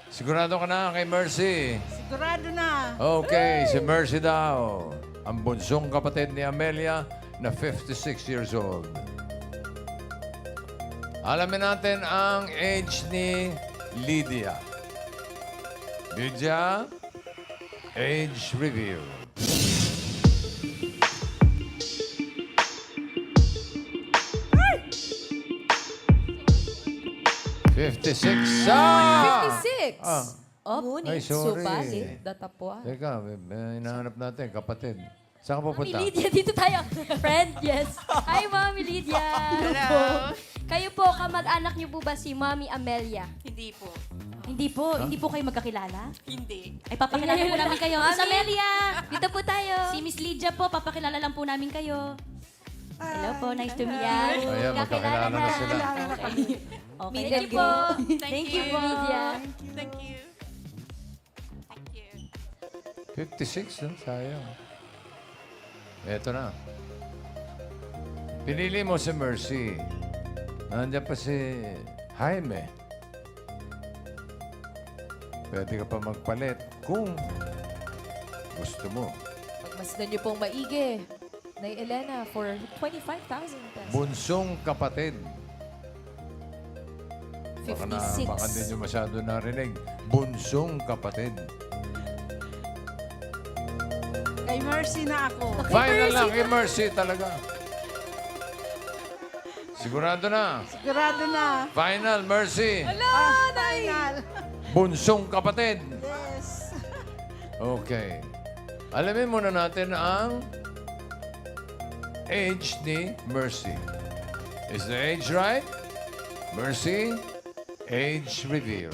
[SPEAKER 2] Sigurado ka na kay Mercy.
[SPEAKER 7] Sigurado na.
[SPEAKER 2] Okay, si Mercy daw. Ang bunsong kapatid ni Amelia na 56 years old. Alamin natin ang age ni Lydia. Lydia, age review. Ay! 56.
[SPEAKER 6] 56.
[SPEAKER 2] Ay, sorry.
[SPEAKER 6] Subalit. Datapwa.
[SPEAKER 2] Teka, may hinahanap natin, kapatid. Saan ka pupunta?
[SPEAKER 5] Mami Lydia, dito tayo. Friend, yes. Hi, Mami Lydia.
[SPEAKER 7] Hello.
[SPEAKER 5] Kayo po, kamag-anak niyo po ba si Mami Amelia?
[SPEAKER 7] Hindi po.
[SPEAKER 3] Hindi po kayo magkakilala?
[SPEAKER 7] Hindi.
[SPEAKER 3] Ay, papakilala po namin kayo. Miss
[SPEAKER 5] Mami.
[SPEAKER 3] Amelia!
[SPEAKER 5] Dito po tayo.
[SPEAKER 3] Si Miss Lydia po, papakilala lang po namin kayo. Hello po, nice to meet
[SPEAKER 5] Yan.
[SPEAKER 3] you.
[SPEAKER 2] Ayan, magkakilala na sila.
[SPEAKER 3] Okay.
[SPEAKER 5] Thank you po.
[SPEAKER 3] Thank you po.
[SPEAKER 5] Lydia.
[SPEAKER 7] Thank you. Thank you.
[SPEAKER 2] 56, no? Sayang. Eto na. Pinili mo si Mercy. Nandiyan pa si Jaime. Pwede ka pa magpalit kung gusto mo.
[SPEAKER 6] Pagmasdan niyo pong maigi. Nay Elena for 25,000 pesos.
[SPEAKER 2] Bunsong kapatid. Baka
[SPEAKER 6] 56.
[SPEAKER 2] hindi nyo masyado narinig. Bunsong kapatid.
[SPEAKER 7] Kay Mercy na ako.
[SPEAKER 2] Final lang, kay Mercy talaga. Sigurado na.
[SPEAKER 7] Sigurado na.
[SPEAKER 2] Final, Mercy.
[SPEAKER 7] Final.
[SPEAKER 2] Bunsong kapatid.
[SPEAKER 7] Yes.
[SPEAKER 2] Okay. Alamin muna natin ang age ni Mercy. Is the age right? Mercy, age reveal.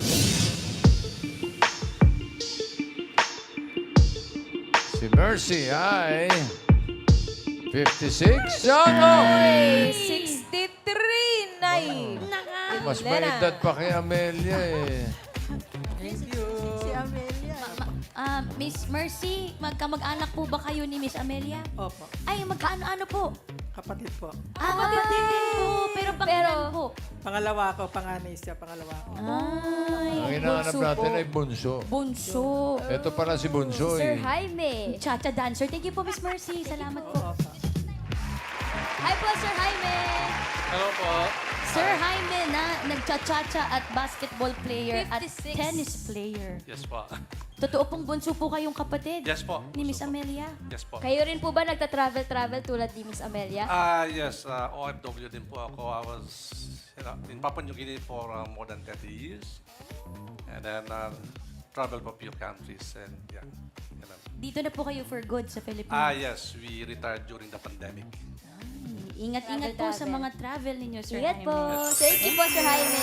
[SPEAKER 2] Si Mercy ay 56.
[SPEAKER 6] Ay, 63, Nay.
[SPEAKER 2] Mas may edad pa kay Amelia eh.
[SPEAKER 7] Si Amelia.
[SPEAKER 3] Miss Mercy, magkamag-anak po ba kayo ni Miss Amelia?
[SPEAKER 11] Opo,
[SPEAKER 3] Ay, magkaano-ano po?
[SPEAKER 11] kapatid po.
[SPEAKER 3] Kapatid din po. Pero pangalan po.
[SPEAKER 11] Pangalawa ko, panganay siya, pangalawa ko.
[SPEAKER 3] Ay,
[SPEAKER 2] Ang hinahanap
[SPEAKER 3] bunso
[SPEAKER 2] natin
[SPEAKER 3] po.
[SPEAKER 2] ay bunso.
[SPEAKER 3] Bunso.
[SPEAKER 2] Ito pala si Bunso
[SPEAKER 5] Sir
[SPEAKER 2] eh.
[SPEAKER 5] Jaime.
[SPEAKER 3] Cha-cha dancer. Thank you po, Miss Mercy. Salamat po.
[SPEAKER 5] Hi po, Sir Jaime.
[SPEAKER 10] Hello po.
[SPEAKER 3] Sir Jaime na nagcha-cha-cha at basketball player
[SPEAKER 5] 56.
[SPEAKER 3] at tennis player.
[SPEAKER 10] Yes po.
[SPEAKER 3] Totoo pong bunso po kayong kapatid
[SPEAKER 10] Yes po.
[SPEAKER 3] ni Miss Amelia.
[SPEAKER 10] Yes po.
[SPEAKER 5] Kayo rin po ba nagta-travel tulad ni Miss Amelia?
[SPEAKER 10] Yes, OFW din po ako. I was in Papua New Guinea for more than 30 years. And then traveled for few countries and yeah. Ganun.
[SPEAKER 3] Dito na po kayo for good sa Philippines.
[SPEAKER 10] Yes, we retired during the pandemic.
[SPEAKER 3] Ingat-ingat po sa
[SPEAKER 5] Travel.
[SPEAKER 3] mga travel ninyo, Sir
[SPEAKER 5] Ingat
[SPEAKER 3] Jaime.
[SPEAKER 5] po. Thank you po, Sir Jaime.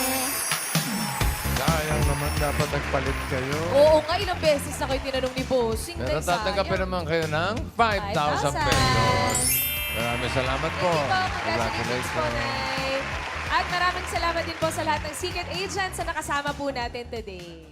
[SPEAKER 2] Sayang naman dapat nagpalit kayo.
[SPEAKER 6] Oo nga, ilang beses na kayo tinanong ni Bossing.
[SPEAKER 2] Pero
[SPEAKER 6] Nay,
[SPEAKER 2] tatanggapin
[SPEAKER 6] sayang.
[SPEAKER 2] naman kayo ng 5,000 pesos. Maraming salamat po.
[SPEAKER 6] Thank you po. Congratulations po, Nay. At maraming salamat din po sa lahat ng secret agents na nakasama po natin today.